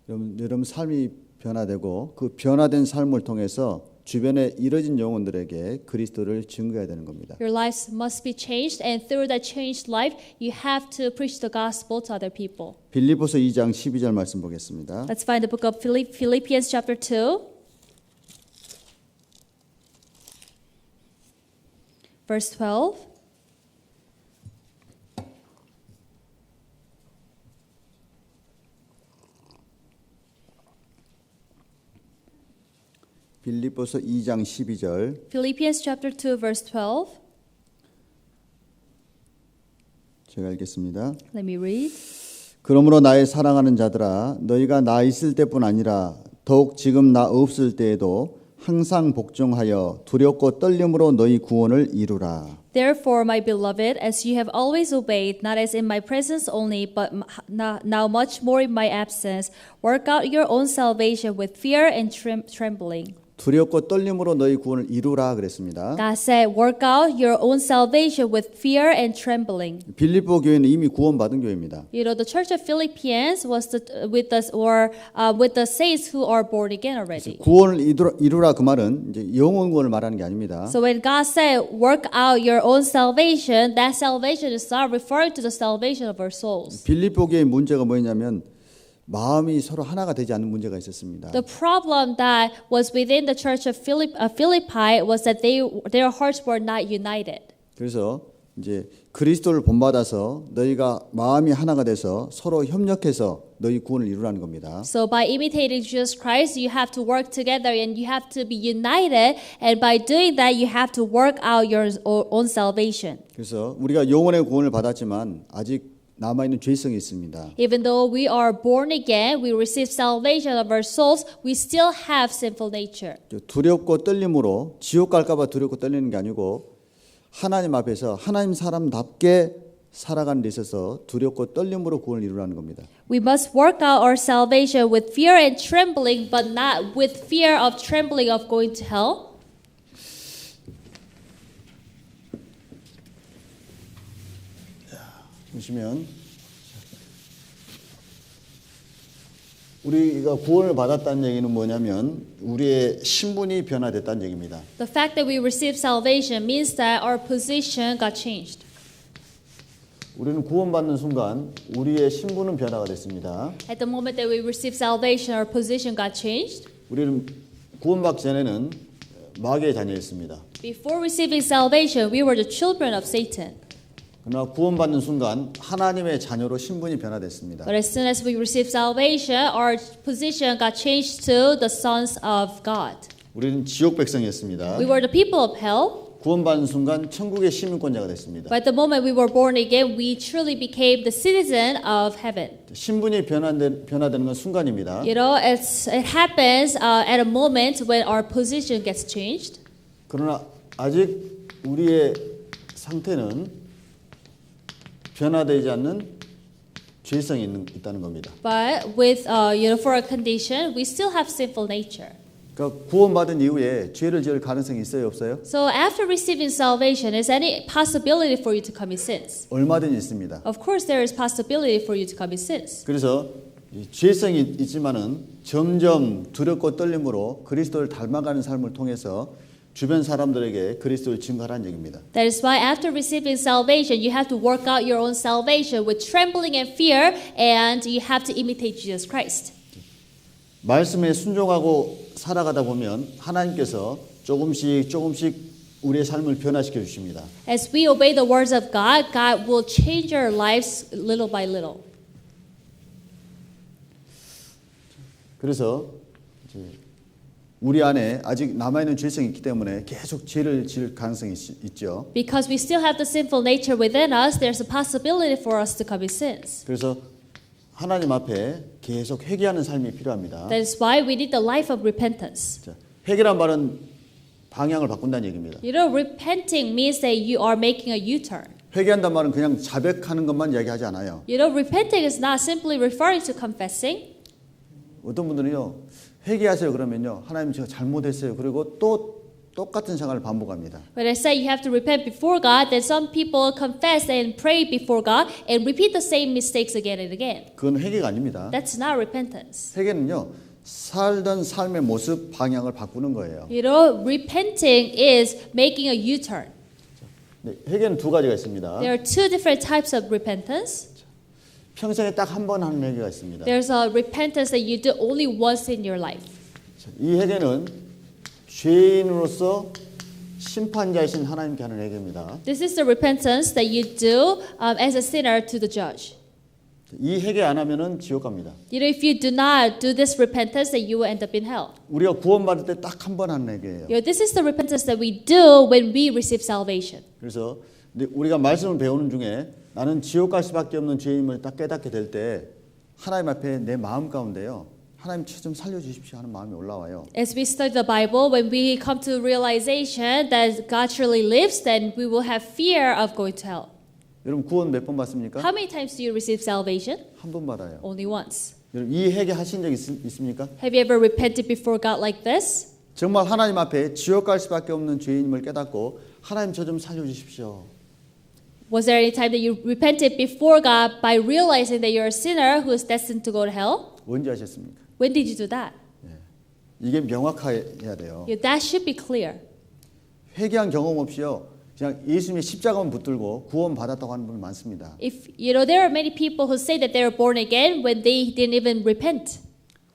여러분 삶이 변화되고 그 변화된 삶을 통해서 주변에 이뤄진 영혼들에게 그리스도를 증거해야 되는 겁니다. Your lives must be changed, and through that changed life, you have to preach the gospel to other people. 빌립보서 2장 12절 말씀 보겠습니다. Let's find the book of Philippians chapter 2, verse 12. 빌립보서 2장 12절 Philippians chapter 2, verse 12. 제가 읽겠습니다. Let me read. 그러므로 나의 사랑하는 자들아 너희가 나 있을 때뿐 아니라 더욱 지금 나 없을 때에도 항상 복종하여 두렵고 떨림으로 너희 구원을 이루라. Therefore, my beloved, as you have always obeyed, not as in my presence only, but now much more in my absence, work out your own salvation with fear and trembling. 두렵고 떨림으로 너희 구원을 이루라 그랬습니다. God said, work out your own salvation with fear and trembling. 빌립보 교회는 이미 구원받은 교회입니다. You know, the church of Philippians was with the saints who are born again already. 구원을 이루라 그 말은 이제 영혼 구원을 말하는 게 아닙니다. So when God said, work out your own salvation, that salvation is not referring to the salvation of our souls. 빌립보 교회의 문제가 뭐였냐면 마음이 서로 하나가 되지 않는 문제가 있었습니다. The problem that was within the church of Philippi was that their hearts were not united. 그래서 이제 그리스도를 본받아서 너희가 마음이 하나가 돼서 서로 협력해서 너희 구원을 이루라는 겁니다. So by imitating Jesus Christ, you have to work together and you have to be united. And by doing that, you have to work out your own salvation. 그래서 우리가 영혼의 구원을 받았지만 아직 남아있는 죄성이 있습니다. Even though we are born again, we receive salvation of our souls, we still have sinful nature. 두렵고 떨림으로 지옥 갈까봐 두렵고 떨리는 게 아니고 하나님 앞에서 하나님 사람답게 살아가는 데 있어서 두렵고 떨림으로 구원을 이루라는 겁니다. We must work out our salvation with fear and trembling, but not with fear of trembling of going to hell. 보시면 우리가 구원을 받았다는 얘기는 뭐냐면 우리의 신분이 변화됐다는 얘기입니다. The fact that we receive salvation means that our position got changed. 우리는 구원받는 순간 우리의 신분은 변화가 됐습니다. At the moment that we receive salvation, our position got changed. 우리는 구원받기 전에는 마귀의 자녀였습니다. Before receiving salvation, we were the children of Satan. 그러나 구원받는 순간 하나님의 자녀로 신분이 변화됐습니다. But as soon as we received salvation, our position got changed to the sons of God. 우리는 지옥 백성이었습니다. We were the people of hell. 구원받는 순간 천국의 시민권자가 됐습니다. But at the moment we were born again, we truly became the citizen of heaven. 신분이 변화되는 건 순간입니다. You know, it happens at a moment when our position gets changed. 그러나 아직 우리의 상태는 변화되지 않는 죄성이 있다는 겁니다. But with for a condition, we still have sinful nature. 그러니까 구원받은 이후에 죄를 지을 가능성이 있어요, 없어요? So after receiving salvation, is any possibility for you to commit sins? 얼마든지 있습니다. Of course, there is possibility for you to commit sins. 그래서 이 죄성이 있지만은 점점 두렵고 떨림으로 그리스도를 닮아가는 삶을 통해서 주변 사람들에게 그리스도를 증거하라는 얘기입니다. That is why after receiving salvation, you have to work out your own salvation with trembling and fear, and you have to imitate Jesus Christ. 말씀에 순종하고 살아가다 보면 하나님께서 조금씩 우리의 삶을 변화시켜 주십니다. As we obey the words of God, God will change our lives little by little. 그래서 이제 우리 안에 아직 남아있는 죄성이 있기 때문에 계속 죄를 지을 가능성이 있죠. Because we still have the sinful nature within us, there's a possibility for us to commit sins. 그래서 하나님 앞에 계속 회개하는 삶이 필요합니다. That is why we need the life of repentance. 자, 회개란 말은 방향을 바꾼다는 얘기입니다. You know, repenting means that you are making a U-turn. 회개한단 말은 그냥 자백하는 것만 이야기하지 않아요. You know, repenting is not simply referring to confessing. 어떤 분들은요, 회개하세요 그러면요, 하나님 제가 잘못했어요. 그리고 또 똑같은 생활을 반복합니다. When I say you have to repent before God, then some people confess and pray before God and repeat the same mistakes again and again. 그건 회개가 아닙니다. That's not repentance. 회개는요, 살던 삶의 모습 방향을 바꾸는 거예요. You know, repenting is making a U-turn. 네, 회개는 두 가지가 있습니다. There are two different types of repentance. 평생에 딱 한 번 하는 회개가 있습니다. There's a repentance that you do only once in your life. 이 회개는 죄인으로서 심판자이신 하나님께 하는 회개입니다. This is the repentance that you do as a sinner to the judge. 이 회개 안 하면은 지옥 갑니다. You know, if you do not do this repentance, then you will end up in hell. 우리가 구원받을 때 딱 한 번 하는 회개예요. You know, this is the repentance that we do when we receive salvation. 그래서 우리가 말씀을 배우는 중에 나는 지옥 갈 수밖에 없는 죄인임을 딱 깨닫게 될 때 하나님 앞에 내 마음 가운데요, 하나님 좀 살려주십시오 하는 마음이 올라와요. As we study the Bible, when we come to realization that God surely lives, then we will have fear of going to hell. 여러분 구원 몇 번 받습니까? How many times do you receive salvation? 한 번 받아요. Only once. 여러분 이 회개 하신 적 있습니까? Have you ever repented before God like this? 정말 하나님 앞에 지옥 갈 수밖에 없는 죄인임을 깨닫고 하나님 저 좀 살려주십시오. Was there any time that you repented before God by realizing that you're a sinner who is destined to go to hell? 언제 하셨습니까? When did you do that? 이게 명확해야 돼요. Yeah, that should be clear. 회개한 경험 없이요, 그냥 예수님의 십자가만 붙들고 구원 받았다고 하는 분 많습니다. If you know, there are many people who say that they were born again when they didn't even repent.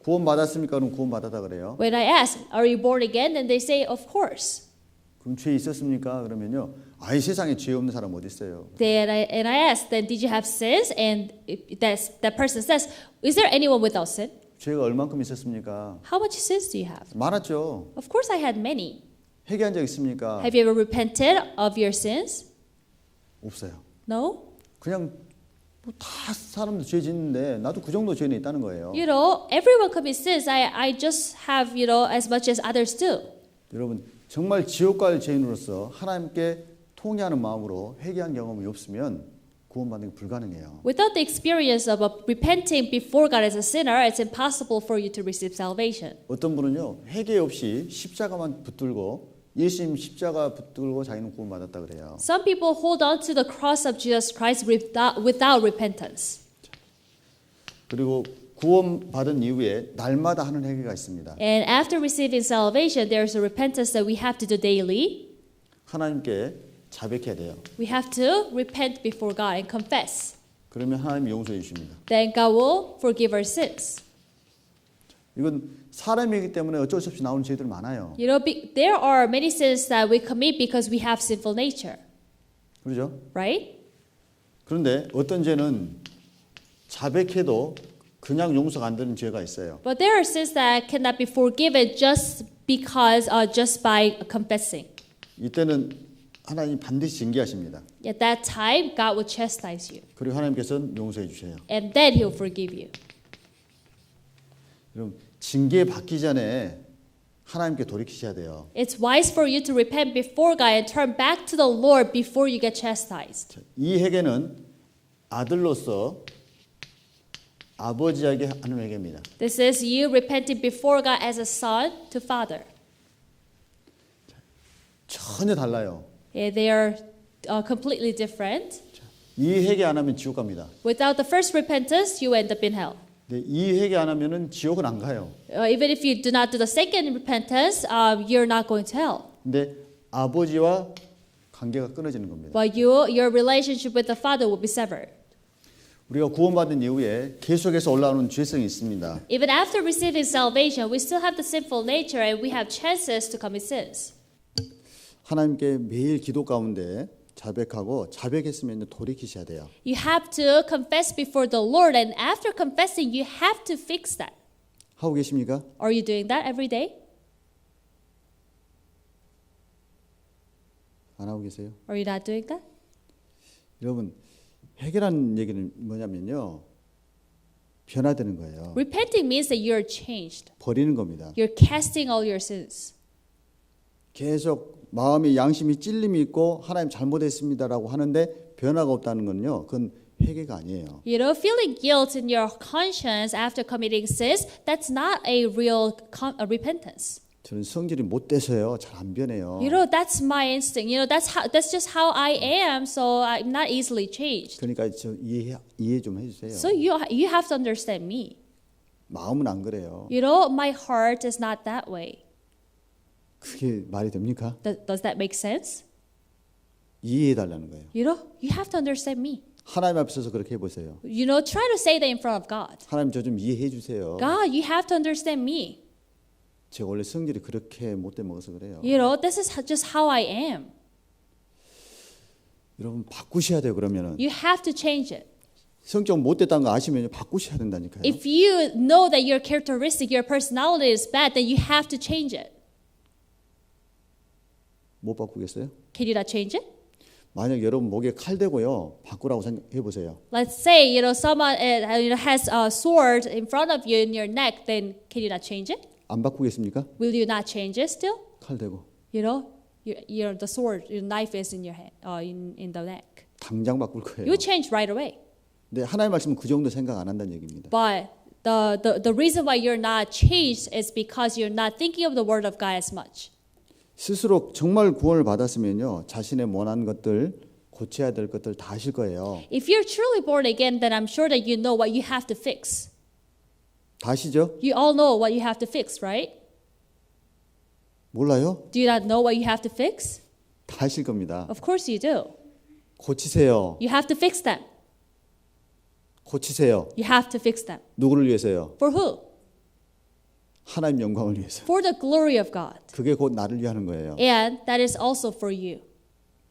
구원 받았습니까? 그럼 구원 받았다 그래요. When I ask, "Are you born again?" then they say, "Of course." 그럼 죄 있었습니까? 그러면요, 아이 세상에 죄 없는 사람 어디 있어요? Then I ask, "Then did you have sins?" And that person says, "Is there anyone without sin?" 죄가 얼만큼 있었습니까? How much sins do you have? 많았죠. Of course, I had many. 회개한 적 있습니까? Have you ever repented of your sins? 없어요. No. 그냥 뭐 다 사람들 죄 짓는데 나도 그 정도 죄는 있다는 거예요. You know, everyone commits sins. I just have, you know, as much as others do. 여러분 정말 지옥 갈 죄인으로서 하나님께 통회하는 마음으로 회개한 경험이 없으면 구원받는 게 불가능해요. Without the experience of repenting before God as a sinner, it's impossible for you to receive salvation. 어떤 분은요, 회개 없이 십자가만 붙들고 예수님 십자가 붙들고 자기는 구원받았다 그래요. Some people hold on to the cross of Jesus Christ without repentance. 그리고 구원받은 이후에 날마다 하는 회개가 있습니다. And after receiving salvation, there's a repentance that we have to do daily. 하나님께 자백해야 돼요. We have to repent before God and confess. 그러면 하나님이 용서해 주십니다. Then God will forgive our sins. 이건 사람이기 때문에 어쩔 수 없이 나오는 죄들 많아요. You know, there are many sins that we commit because we have sinful nature, 그렇죠? right? 그런데 어떤 죄는 자백해도 그냥 용서가 안 되는 죄가 있어요. But there are sins that cannot be forgiven just by confessing. 이때는 하나님 반드시 징계하십니다. At that time, God will chastise you, 그리고 하나님께서는 용서해 주셔요. and then He'll forgive you. 여러분 징계 받기 전에 하나님께 돌이키셔야 돼요. It's wise for you to repent before God and turn back to the Lord before you get chastised. 이 회개는 아들로서 아버지에게 하는 회개입니다. This is you repenting before God as a son to father. 전혀 달라요. Yeah, they are completely different. 이 회개 안 하면 지옥 갑니다. Without the first repentance, you end up in hell. 근데 이 회개 안 하면은 지옥은 안 가요. Even if you do not do the second repentance, you're not going to hell. 근데 아버지와 관계가 끊어지는 겁니다. But your relationship with the father will be severed. 우리가 구원받은 이후에 계속해서 올라오는 죄성이 있습니다. Even after receiving salvation, we still have the sinful nature and we have chances to commit sins. 하나님께 매일 기도 가운데 자백하고 자백했으면 돌이키셔야 돼요. You have to confess before the Lord, and after confessing, you have to fix that. 하고 계십니까? Are you doing that every day? 안 하고 계세요? Are you not doing that? 여러분, 회개라는 얘기는 뭐냐면요. 변화되는 거예요. Repenting means that you're changed. 버리는 겁니다. You're casting all your sins. 계속 마음이 양심이 찔림이 있고 하나님 잘못했습니다라고 하는데 변화가 없다는 건요. 그건 회개가 아니에요. You know, feeling guilt in your conscience after committing sins, that's not a real repentance. 저는 성질이 못 돼서요. 잘 안 변해요. You know, that's my instinct. You know, that's just how I am, so I'm not easily changed. 그러니까 저 이해 좀 해주세요. So you have to understand me. 마음은 안 그래요. You know, my heart is not that way. 그게 말이 됩니까? Does that make sense? 이해해 달라는 거예요. You know, you have to understand me. 하나님 앞에 서서 그렇게 해보세요. You know, try to say that in front of God. 하나님 저 좀 이해해 주세요. God, you have to understand me. 제가 원래 성질이 그렇게 못돼 먹어서 그래요. You know, this is just how I am. 여러분 바꾸셔야 돼요. 그러면은 You have to change it. 성격 못됐다는 거 아시면 바꾸셔야 된다니까요. If you know that your characteristic, your personality is bad, then you have to change it. 못 바꾸겠어요? Can you not change it? 만약 여러분 목에 칼 대고요 바꾸라고 생각해 보세요. Let's say, you know, someone has a sword in front of you in your neck, then can you not change it? 안 바꾸겠습니까? Will you not change it still? 칼 대고 You know, the sword, your knife is in your hand, in the neck. 당장 바꿀 거예요. You change right away. 근데 하나님 말씀은 그 정도 생각 안 한다는 얘기입니다. But the reason why you're not changed is because you're not thinking of the word of God as much. 스스로 정말 구원을 받았으면요 자신의 원하는 것들 고쳐야 될 것들 다 하실 거예요. If you're truly born again, then I'm sure that you know what you have to fix. 다 아시죠? You all know what you have to fix, right? 몰라요? Do you not know what you have to fix? 다 하실 겁니다. Of course you do. 고치세요. You have to fix them. 고치세요. You have to fix them. 누구를 위해서요? For who? 하나님 영광을 위해서. For the glory of God. 그게 곧 나를 위하는 거예요. And that is also for you.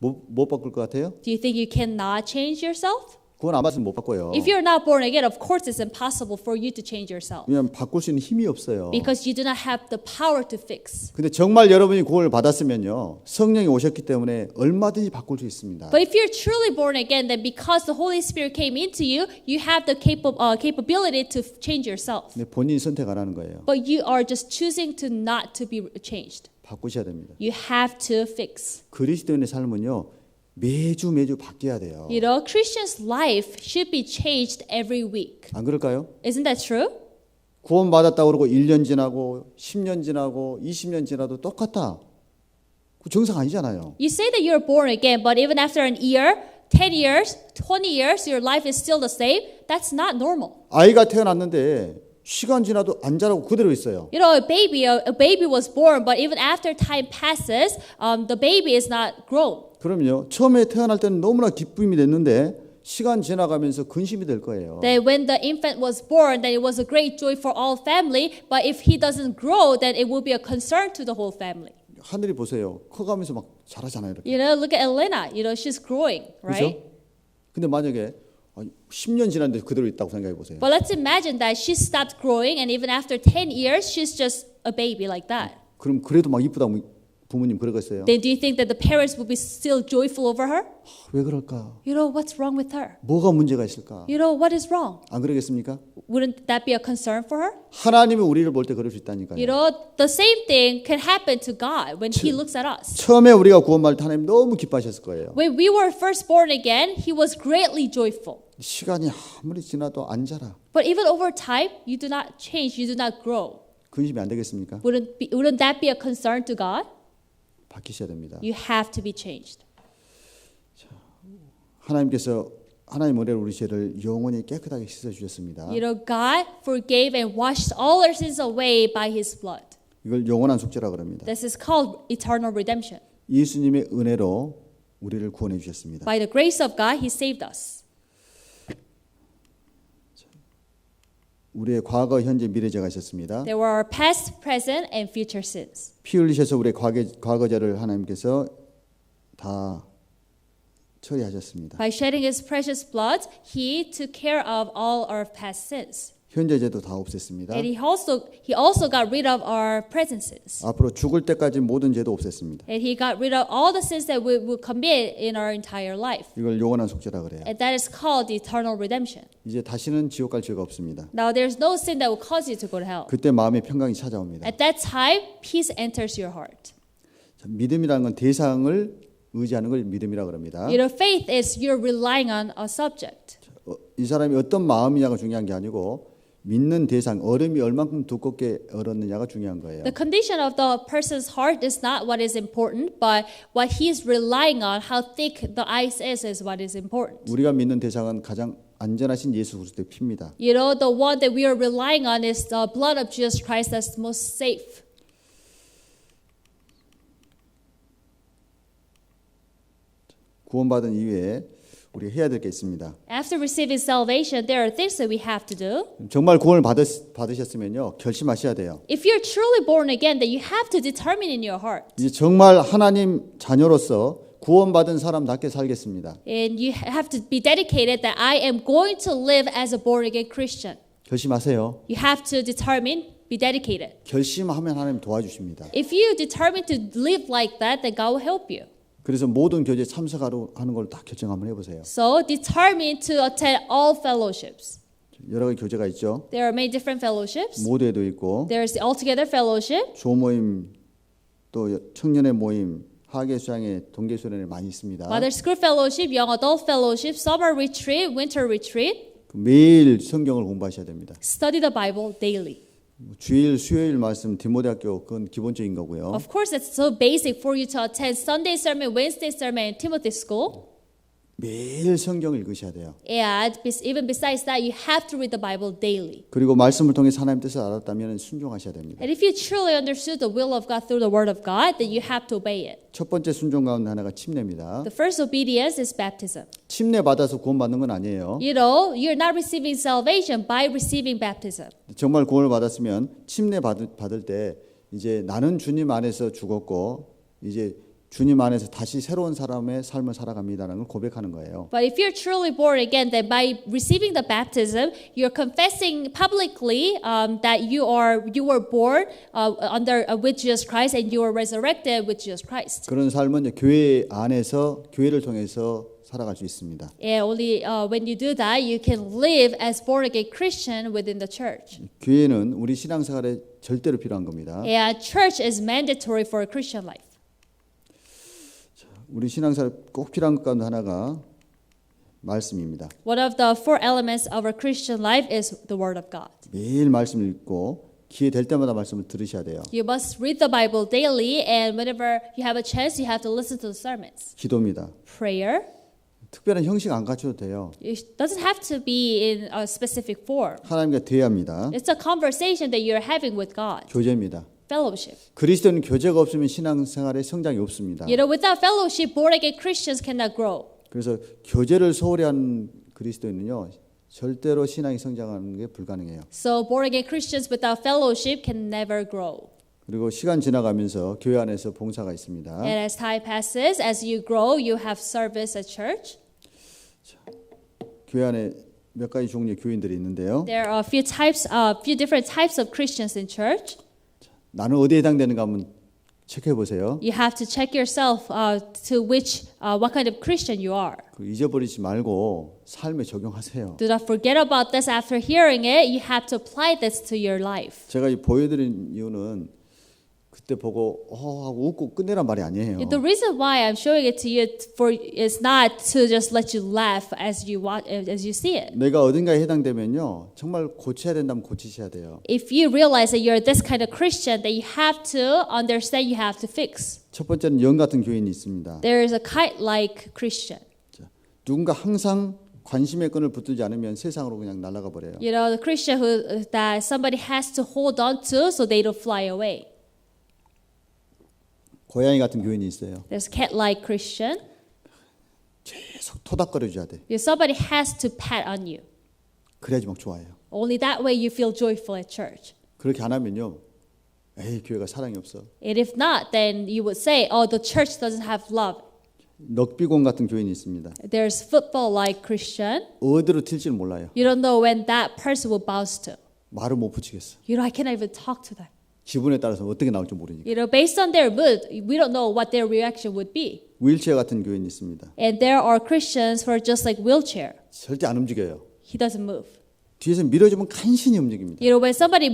못 바꿀 것 같아요? Do you think you cannot change yourself? 그건 안 받으면 못 바꿔요. If you're not born again, of course it's impossible for you to change yourself. 왜냐하면 바꿀 수 있는 힘이 없어요. Because you do not have the power to fix. 근데 정말 여러분이 구원을 받았으면요 성령이 오셨기 때문에 얼마든지 바꿀 수 있습니다. But if you're truly born again, then because the Holy Spirit came into you, you have the capability to change yourself. 근데 본인이 선택 안 하는 거예요. But you are just choosing to not to be changed. 바꾸셔야 됩니다. You have to fix. 그리스도인의 삶은요 매주 바뀌어야 돼요. You know, Christian's life should be changed every week. 안 그럴까요? Isn't that true? 구원 받았다고 그러고 1년 지나고 10년 지나고 20년 지나도 똑같다. 그 정상 아니잖아요. You say that you're born again, but even after an year, 10 years, 20 years, your life is still the same. That's not normal. 아이가 태어났는데 시간 지나도 안 자라고 그대로 있어요. You know, a baby was born, but even after time passes, the baby is not grown. 그럼요. 처음에 태어날 때는 너무나 기쁨이 됐는데 시간 지나가면서 근심이 될 거예요. That when the infant was born, that it was a great joy for all family, but if he doesn't grow, then it will be a concern to the whole family. 하늘이 보세요. 커가면서 막 자라잖아요. 이렇게. You know, look at Elena. You know, she's growing, right? 그렇죠? 근데 만약에 10년 지났는데 그대로 있다고 생각해 보세요. But let's imagine that she stopped growing, and even after 10 years, she's just a baby like that. 그럼 그래도 막 이쁘다고 부모님 그러겠어요? Then do you think that the parents will be still joyful over her? 왜 그럴까? You know, what's wrong with her? 뭐가 문제가 있을까? You know, what is wrong? 안 그러겠습니까? Wouldn't that be a concern for her? 하나님이 우리를 볼 때 그럴 수 있다니까요. You know, the same thing can happen to God when He looks at us. 처음에 우리가 구원받을 때 하나님 너무 기뻐하셨을 거예요. When we were first born again, He was greatly joyful. 시간이 아무리 지나도 안 자라. But even over time, you do not change, you do not grow. 근심이 안 되겠습니까? Wouldn't that be a concern to God? 바뀌셔야 됩니다. You have to be changed. 하나님께서 하나님 은혜로 우리 죄를 영원히 깨끗하게 씻어 주셨습니다. You know, God forgave and washed all our sins away by His blood. 이걸 영원한 속죄라 그럽니다. This is called eternal redemption. 예수님의 은혜로 우리를 구원해 주셨습니다. By the grace of God, He saved us. 우리의 과거, 현재, 미래 죄가 있었습니다. There were our past, present, and future sins. 피 흘리셔서 우리의 과거 죄를 하나님께서 다 처리하셨습니다. By shedding His precious blood, He took care of all our past sins. 현재 죄도 다 없앴습니다. And He also got rid of our present sins. 앞으로 죽을 때까지 모든 죄도 없앴습니다. And He got rid of all the sins that we would commit in our entire life. 이걸 영원한 속죄라 그래요. And that is called eternal redemption. 이제 다시는 지옥 갈 죄가 없습니다. Now, there's no sin that will cause you to go to hell. 그때 마음의 평강이 찾아옵니다. At that time, peace enters your heart. 자, 믿음이라는 건 대상을 의지하는 걸 믿음이라 그럽니다. You know, faith is you're relying on a subject. 이 사람이 어떤 마음이냐가 중요한 게 아니고 믿는 대상, 얼음이 얼만큼 두껍게 얼었느냐가 중요한 거예요. The condition of the person's heart is not what is important, but what he is relying on, how thick the ice is what is important. 우리가 믿는 대상은 가장 안전하신 예수 그리스도의 피입니다. You know, the one that we are relying on is the blood of Jesus Christ that's most safe. 구원받은 이후에 우리가 해야 될 게 있습니다. After receiving salvation, there are things that we have to do. 정말 구원을 받으셨으면요 결심하셔야 돼요. If you're truly born again, then you have to determine in your heart. 이제 정말 하나님 자녀로서 구원받은 사람답게 살겠습니다. And you have to be dedicated that I am going to live as a born again Christian. 결심하세요. You have to determine, be dedicated. 결심하면 하나님 도와주십니다. If you determine to live like that, then God will help you. 그래서 모든 교제에 참석하는 걸 다 결정 한번 해보세요. So determine to attend all fellowships. 여러 가지 교제가 있죠. There are many different fellowships. 모두에도 있고 There's the Altogether Fellowship. 조모임 또 청년의 모임 하계 수양회 동계 수련회 많이 있습니다. Mother's Group Fellowship, Young Adult Fellowship, Summer Retreat, Winter Retreat. 매일 성경을 공부하셔야 됩니다. Study the Bible daily. 주일 수요일 말씀 디모데학교 그건 기본적인 거고요. Of course, it's so basic for you to attend Sunday sermon, Wednesday sermon, and Timothy school. 매일 성경을 읽으셔야 돼요. And even besides that, you have to read the Bible daily. 그리고 말씀을 통해서 하나님 뜻을 알았다면 순종하셔야 됩니다. And if you truly understood the will of God through the Word of God, then you have to obey it. 첫 번째 순종 가운데 하나가 침례입니다. The first obedience is baptism. 침례 받아서 구원받는 건 아니에요. You know, you're not receiving salvation by receiving baptism. 정말 구원을 받았으면 침례 받을 때 이제 나는 주님 안에서 죽었고 이제 주님 안에서 다시 새로운 사람의 삶을 살아갑니다라는 걸 고백하는 거예요. But if you're truly born again, then by receiving the baptism, you're confessing publicly that you were born with Jesus Christ and you were resurrected with Jesus Christ. 그런 삶은 이제 교회 안에서 교회를 통해서 살아갈 수 있습니다. And only when you do that, you can live as born again Christian within the church. 교회는 우리 신앙생활에 절대로 필요한 겁니다. And church is mandatory for a Christian life. 우리 신앙생활 꼭 필요한 것 가운데 하나가 말씀입니다. One of the four elements of our Christian life is the Word of God. 매일 말씀을 읽고 기회 될 때마다 말씀을 들으셔야 돼요. You must read the Bible daily, and whenever you have a chance, you have to listen to the sermons. 기도입니다. Prayer. 특별한 형식 안 갖춰도 돼요. It doesn't have to be in a specific form. 하나님과 대화입니다. It's a conversation that you're having with God. 교제입니다. Fellowship. 그리스도는 교제가 없으면 신앙생활에 성장이 없습니다. You know, without fellowship, born again Christians cannot grow. 그래서 교제를 소홀히 하는 그리스도인은요 절대로 신앙이 성장하는 게 불가능해요. So born again Christians without fellowship can never grow. 그리고 시간 지나가면서 교회 안에서 봉사가 있습니다. And as time passes, as you grow, you have service at church. 교회 안에 몇 가지 종류의 교인들이 있는데요. There are a few different types of Christians in church. 나는 어디에 해당되는가 한번 체크해 보세요. You have to check yourself to what kind of Christian you are. 잊어버리지 말고 삶에 적용하세요. Do not forget about this after hearing it. You have to apply this to your life. 제가 보여드린 이유는 그때 보고 하고 웃고 끝내란 말이 아니에요. The reason why I'm showing it to you is not to just let you laugh as you see it. 내가 어딘가에 해당되면요, 정말 고쳐야 된다면 고치셔야 돼요. If you realize that you're this kind of Christian, then you have to understand, you have to fix. 첫 번째는 영 같은 교인이 있습니다. There is a kite-like Christian. 자, 누군가 항상 관심의 끈을 붙들지 않으면 세상으로 그냥 날아가 버려요. You know, the Christian that somebody has to hold on to so they don't fly away. 고양이 같은 교인이 있어요. There's cat-like Christian. 계속 토닥거려줘야 돼. Somebody has to pat on you. 그래야지 막 좋아해요. Only that way you feel joyful at church. 그렇게 안 하면요, 에이 교회가 사랑이 없어. And if not, then you would say, oh, the church doesn't have love. 럭비공 같은 교인이 있습니다. There's football-like Christian. 어디로 튈지를 몰라요. You don't know when that person will bounce to. 말을 못 붙이겠어. You know, I can't even talk to them. 기분에 따라서 어떻게 나올지 모르니까. You know, based on their mood, we don't know what their reaction would be. 휠체어 같은 교인이 있습니다. And there are Christians who are just like wheelchair. 절대 안 움직여요. He doesn't move. 뒤에서 밀어주면 간신히 움직입니다. You know, when somebody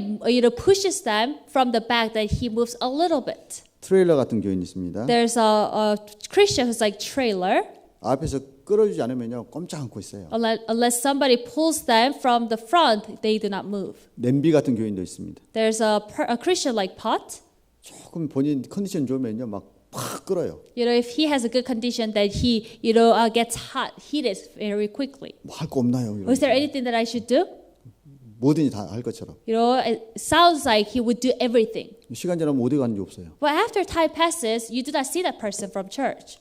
pushes them from the back, that he moves a little bit. 트레일러 같은 교인이 있습니다. There's a Christian who's like trailer. 앞에서 끌어주지 않으면요, 꼼짝 않고 있어요. Unless somebody pulls them from the front, they do not move. 냄비 같은 교인도 있습니다. There's a Christian like pot. 조금 본인 컨디션 좋으면요, 막 팍 끌어요. You know, if he has a good condition, that he, gets heated very quickly. 뭐 할 거 없나요? Is there anything that I should do? 뭐든지 다 할 것처럼. You know, it sounds like he would do everything. 시간 지나면 어디 가는지 없어요. But after time passes, you do not see that person from church.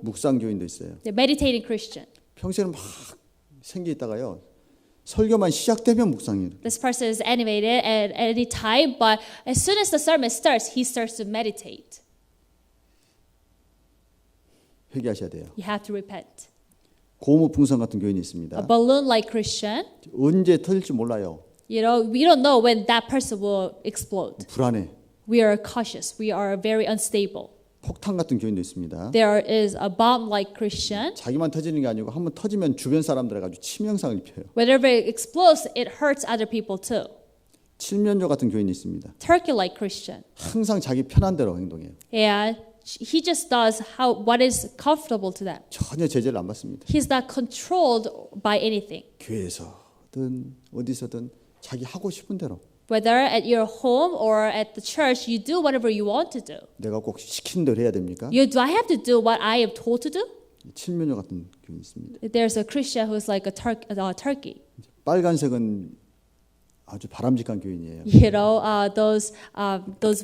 묵상 교인도 있어요. The meditating Christian. 평소에는 막 생기 있다가요, 설교만 시작되면 묵상이에요. This person is animated at any time, but as soon as the sermon starts, he starts to meditate. 회개하셔야 돼요. You have to repent. 고무풍선 같은 교인이 A 있습니다. balloon-like Christian. 언제 터질지 몰라요. You know, we don't know when that person will explode. 불안해. We are cautious. We are very unstable. 폭탄 같은 교인도 있습니다. There is a bomb-like Christian. 자기만 터지는 게 아니고 한번 터지면 주변 사람들에 아주 치명상을 입혀요. Whenever it explodes, it hurts other people too. 칠면조 같은 교인이 있습니다. Turkey-like Christian. 항상 자기 편한 대로 행동해요. And he just does what is comfortable to them. 전혀 제재를 안 받습니다. He's not controlled by anything. 교회에서든 어디서든 자기 하고 싶은 대로. Whether at your home or at the church, you do whatever you want to do. 내가 꼭 시키는 대로 해야 됩니까? Do I have to do what I am told to do? 칠면조 같은 교인이 있습니다. There's a Christian who's like a turkey. 빨간색은 아주 바람직한 교인이에요. You know, those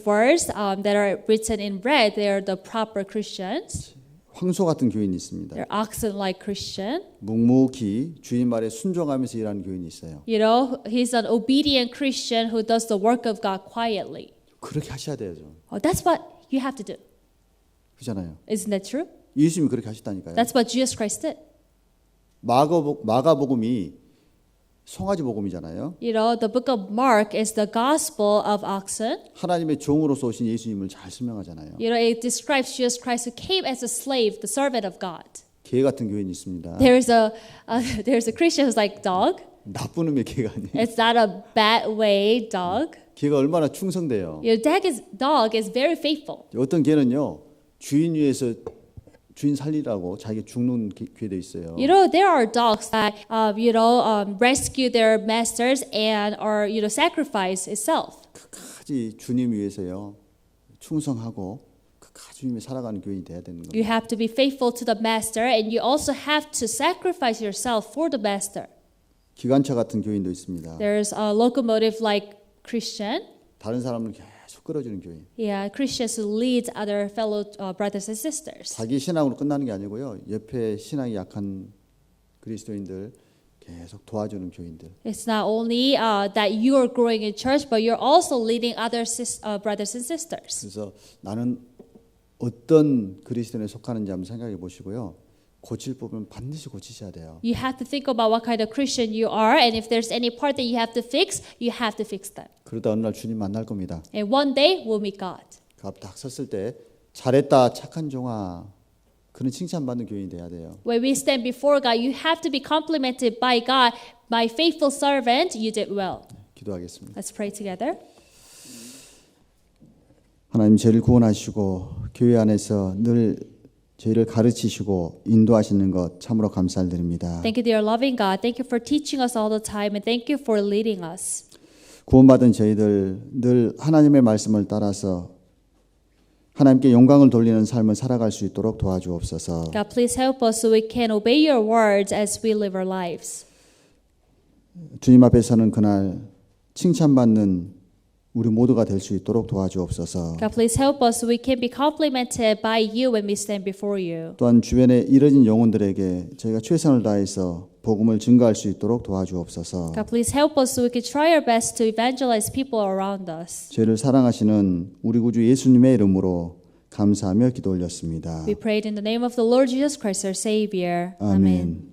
words that are written in red, they are the proper Christians. 황소 같은 교인이 있습니다. They're oxen-like Christian. 묵묵히 주인 말에 순종하면서 일하는 교인이 있어요. You know, he's an obedient Christian who does the work of God quietly. 그렇게 하셔야 돼요. Oh, that's what you have to do. 그렇잖아요. Isn't that true? 예수님이 그렇게 하셨다니까요. That's what Jesus Christ did. 마가복음이 송아지 복음이잖아요. You know, the book of Mark is the gospel of oxen. 하나님의 종으로서 오신 예수님을 잘 설명하잖아요. You know, it describes Jesus Christ who came as a slave, the servant of God. 개 같은 교인이 있습니다. There's a Christian who's like dog. 나쁜 놈의 개가 아니에요. It's not a bad way dog. 개가 얼마나 충성돼요. Your dog is very faithful. 어떤 개는요, 주인 위해서 주인 살리라고 자기 죽는 개도 있어요. You know, there are dogs that rescue their masters and sacrifice itself. 끝까지 주님 위해서요, 충성하고 끝까지 주님이 살아가는 교인이 돼야 되는 You 거예요. have to be faithful to the master, and you also have to sacrifice yourself for the master. 기관차 같은 교인도 있습니다. There's a locomotive-like Christian. 다른 사람을 계속 끌어주는 교인. Yeah, Christians who lead other fellow brothers and sisters. 자기 신앙으로 끝나는 게 아니고요, 옆에 신앙이 약한 그리스도인들 계속 도와주는 교인들. It's not only that you are growing in church, but you're also leading other brothers and sisters. 그래서 나는 어떤 그리스도인에 속하는지 한번 생각해 보시고요. 고칠 부분 반드시 고치셔야 돼요. You have to think about what kind of Christian you are, and if there's any part that you have to fix, you have to fix them. 그러다 어느 날 주님 만날 겁니다. And one day we'll meet God. 그 앞에 딱 섰을 때 잘했다 착한 종아, 그런 칭찬받는 교인이 돼야 돼요. When we stand before God, you have to be complimented by God. My faithful servant, you did well. 기도하겠습니다. Let's pray together. 하나님 저희를 구원하시고 교회 안에서 늘 저희를 가르치시고 인도하시는 것 참으로 감사드립니다. Thank you, dear loving God. Thank you for teaching us all the time, and thank you for leading us. 구원받은 저희들 늘 하나님의 말씀을 따라서 하나님께 영광을 돌리는 삶을 살아갈 수 있도록 도와주옵소서. God, please help us so we can obey your words as we live our lives. 주님 앞에서는 그날 칭찬받는 우리 모두가 될 수 있도록 도와주옵소서. God, please help us so we can be complimented by you when we stand before you. 또한 주변에 이뤄진 영혼들에게 저희가 최선을 다해서 복음을 증거할 수 있도록 도와주옵소서. God, please help us so we can try our best to evangelize people around us. 저희를 사랑하시는 우리 구주 예수님의 이름으로 감사하며 기도 올렸습니다. We prayed in the name of the Lord Jesus Christ, our Savior. 아멘.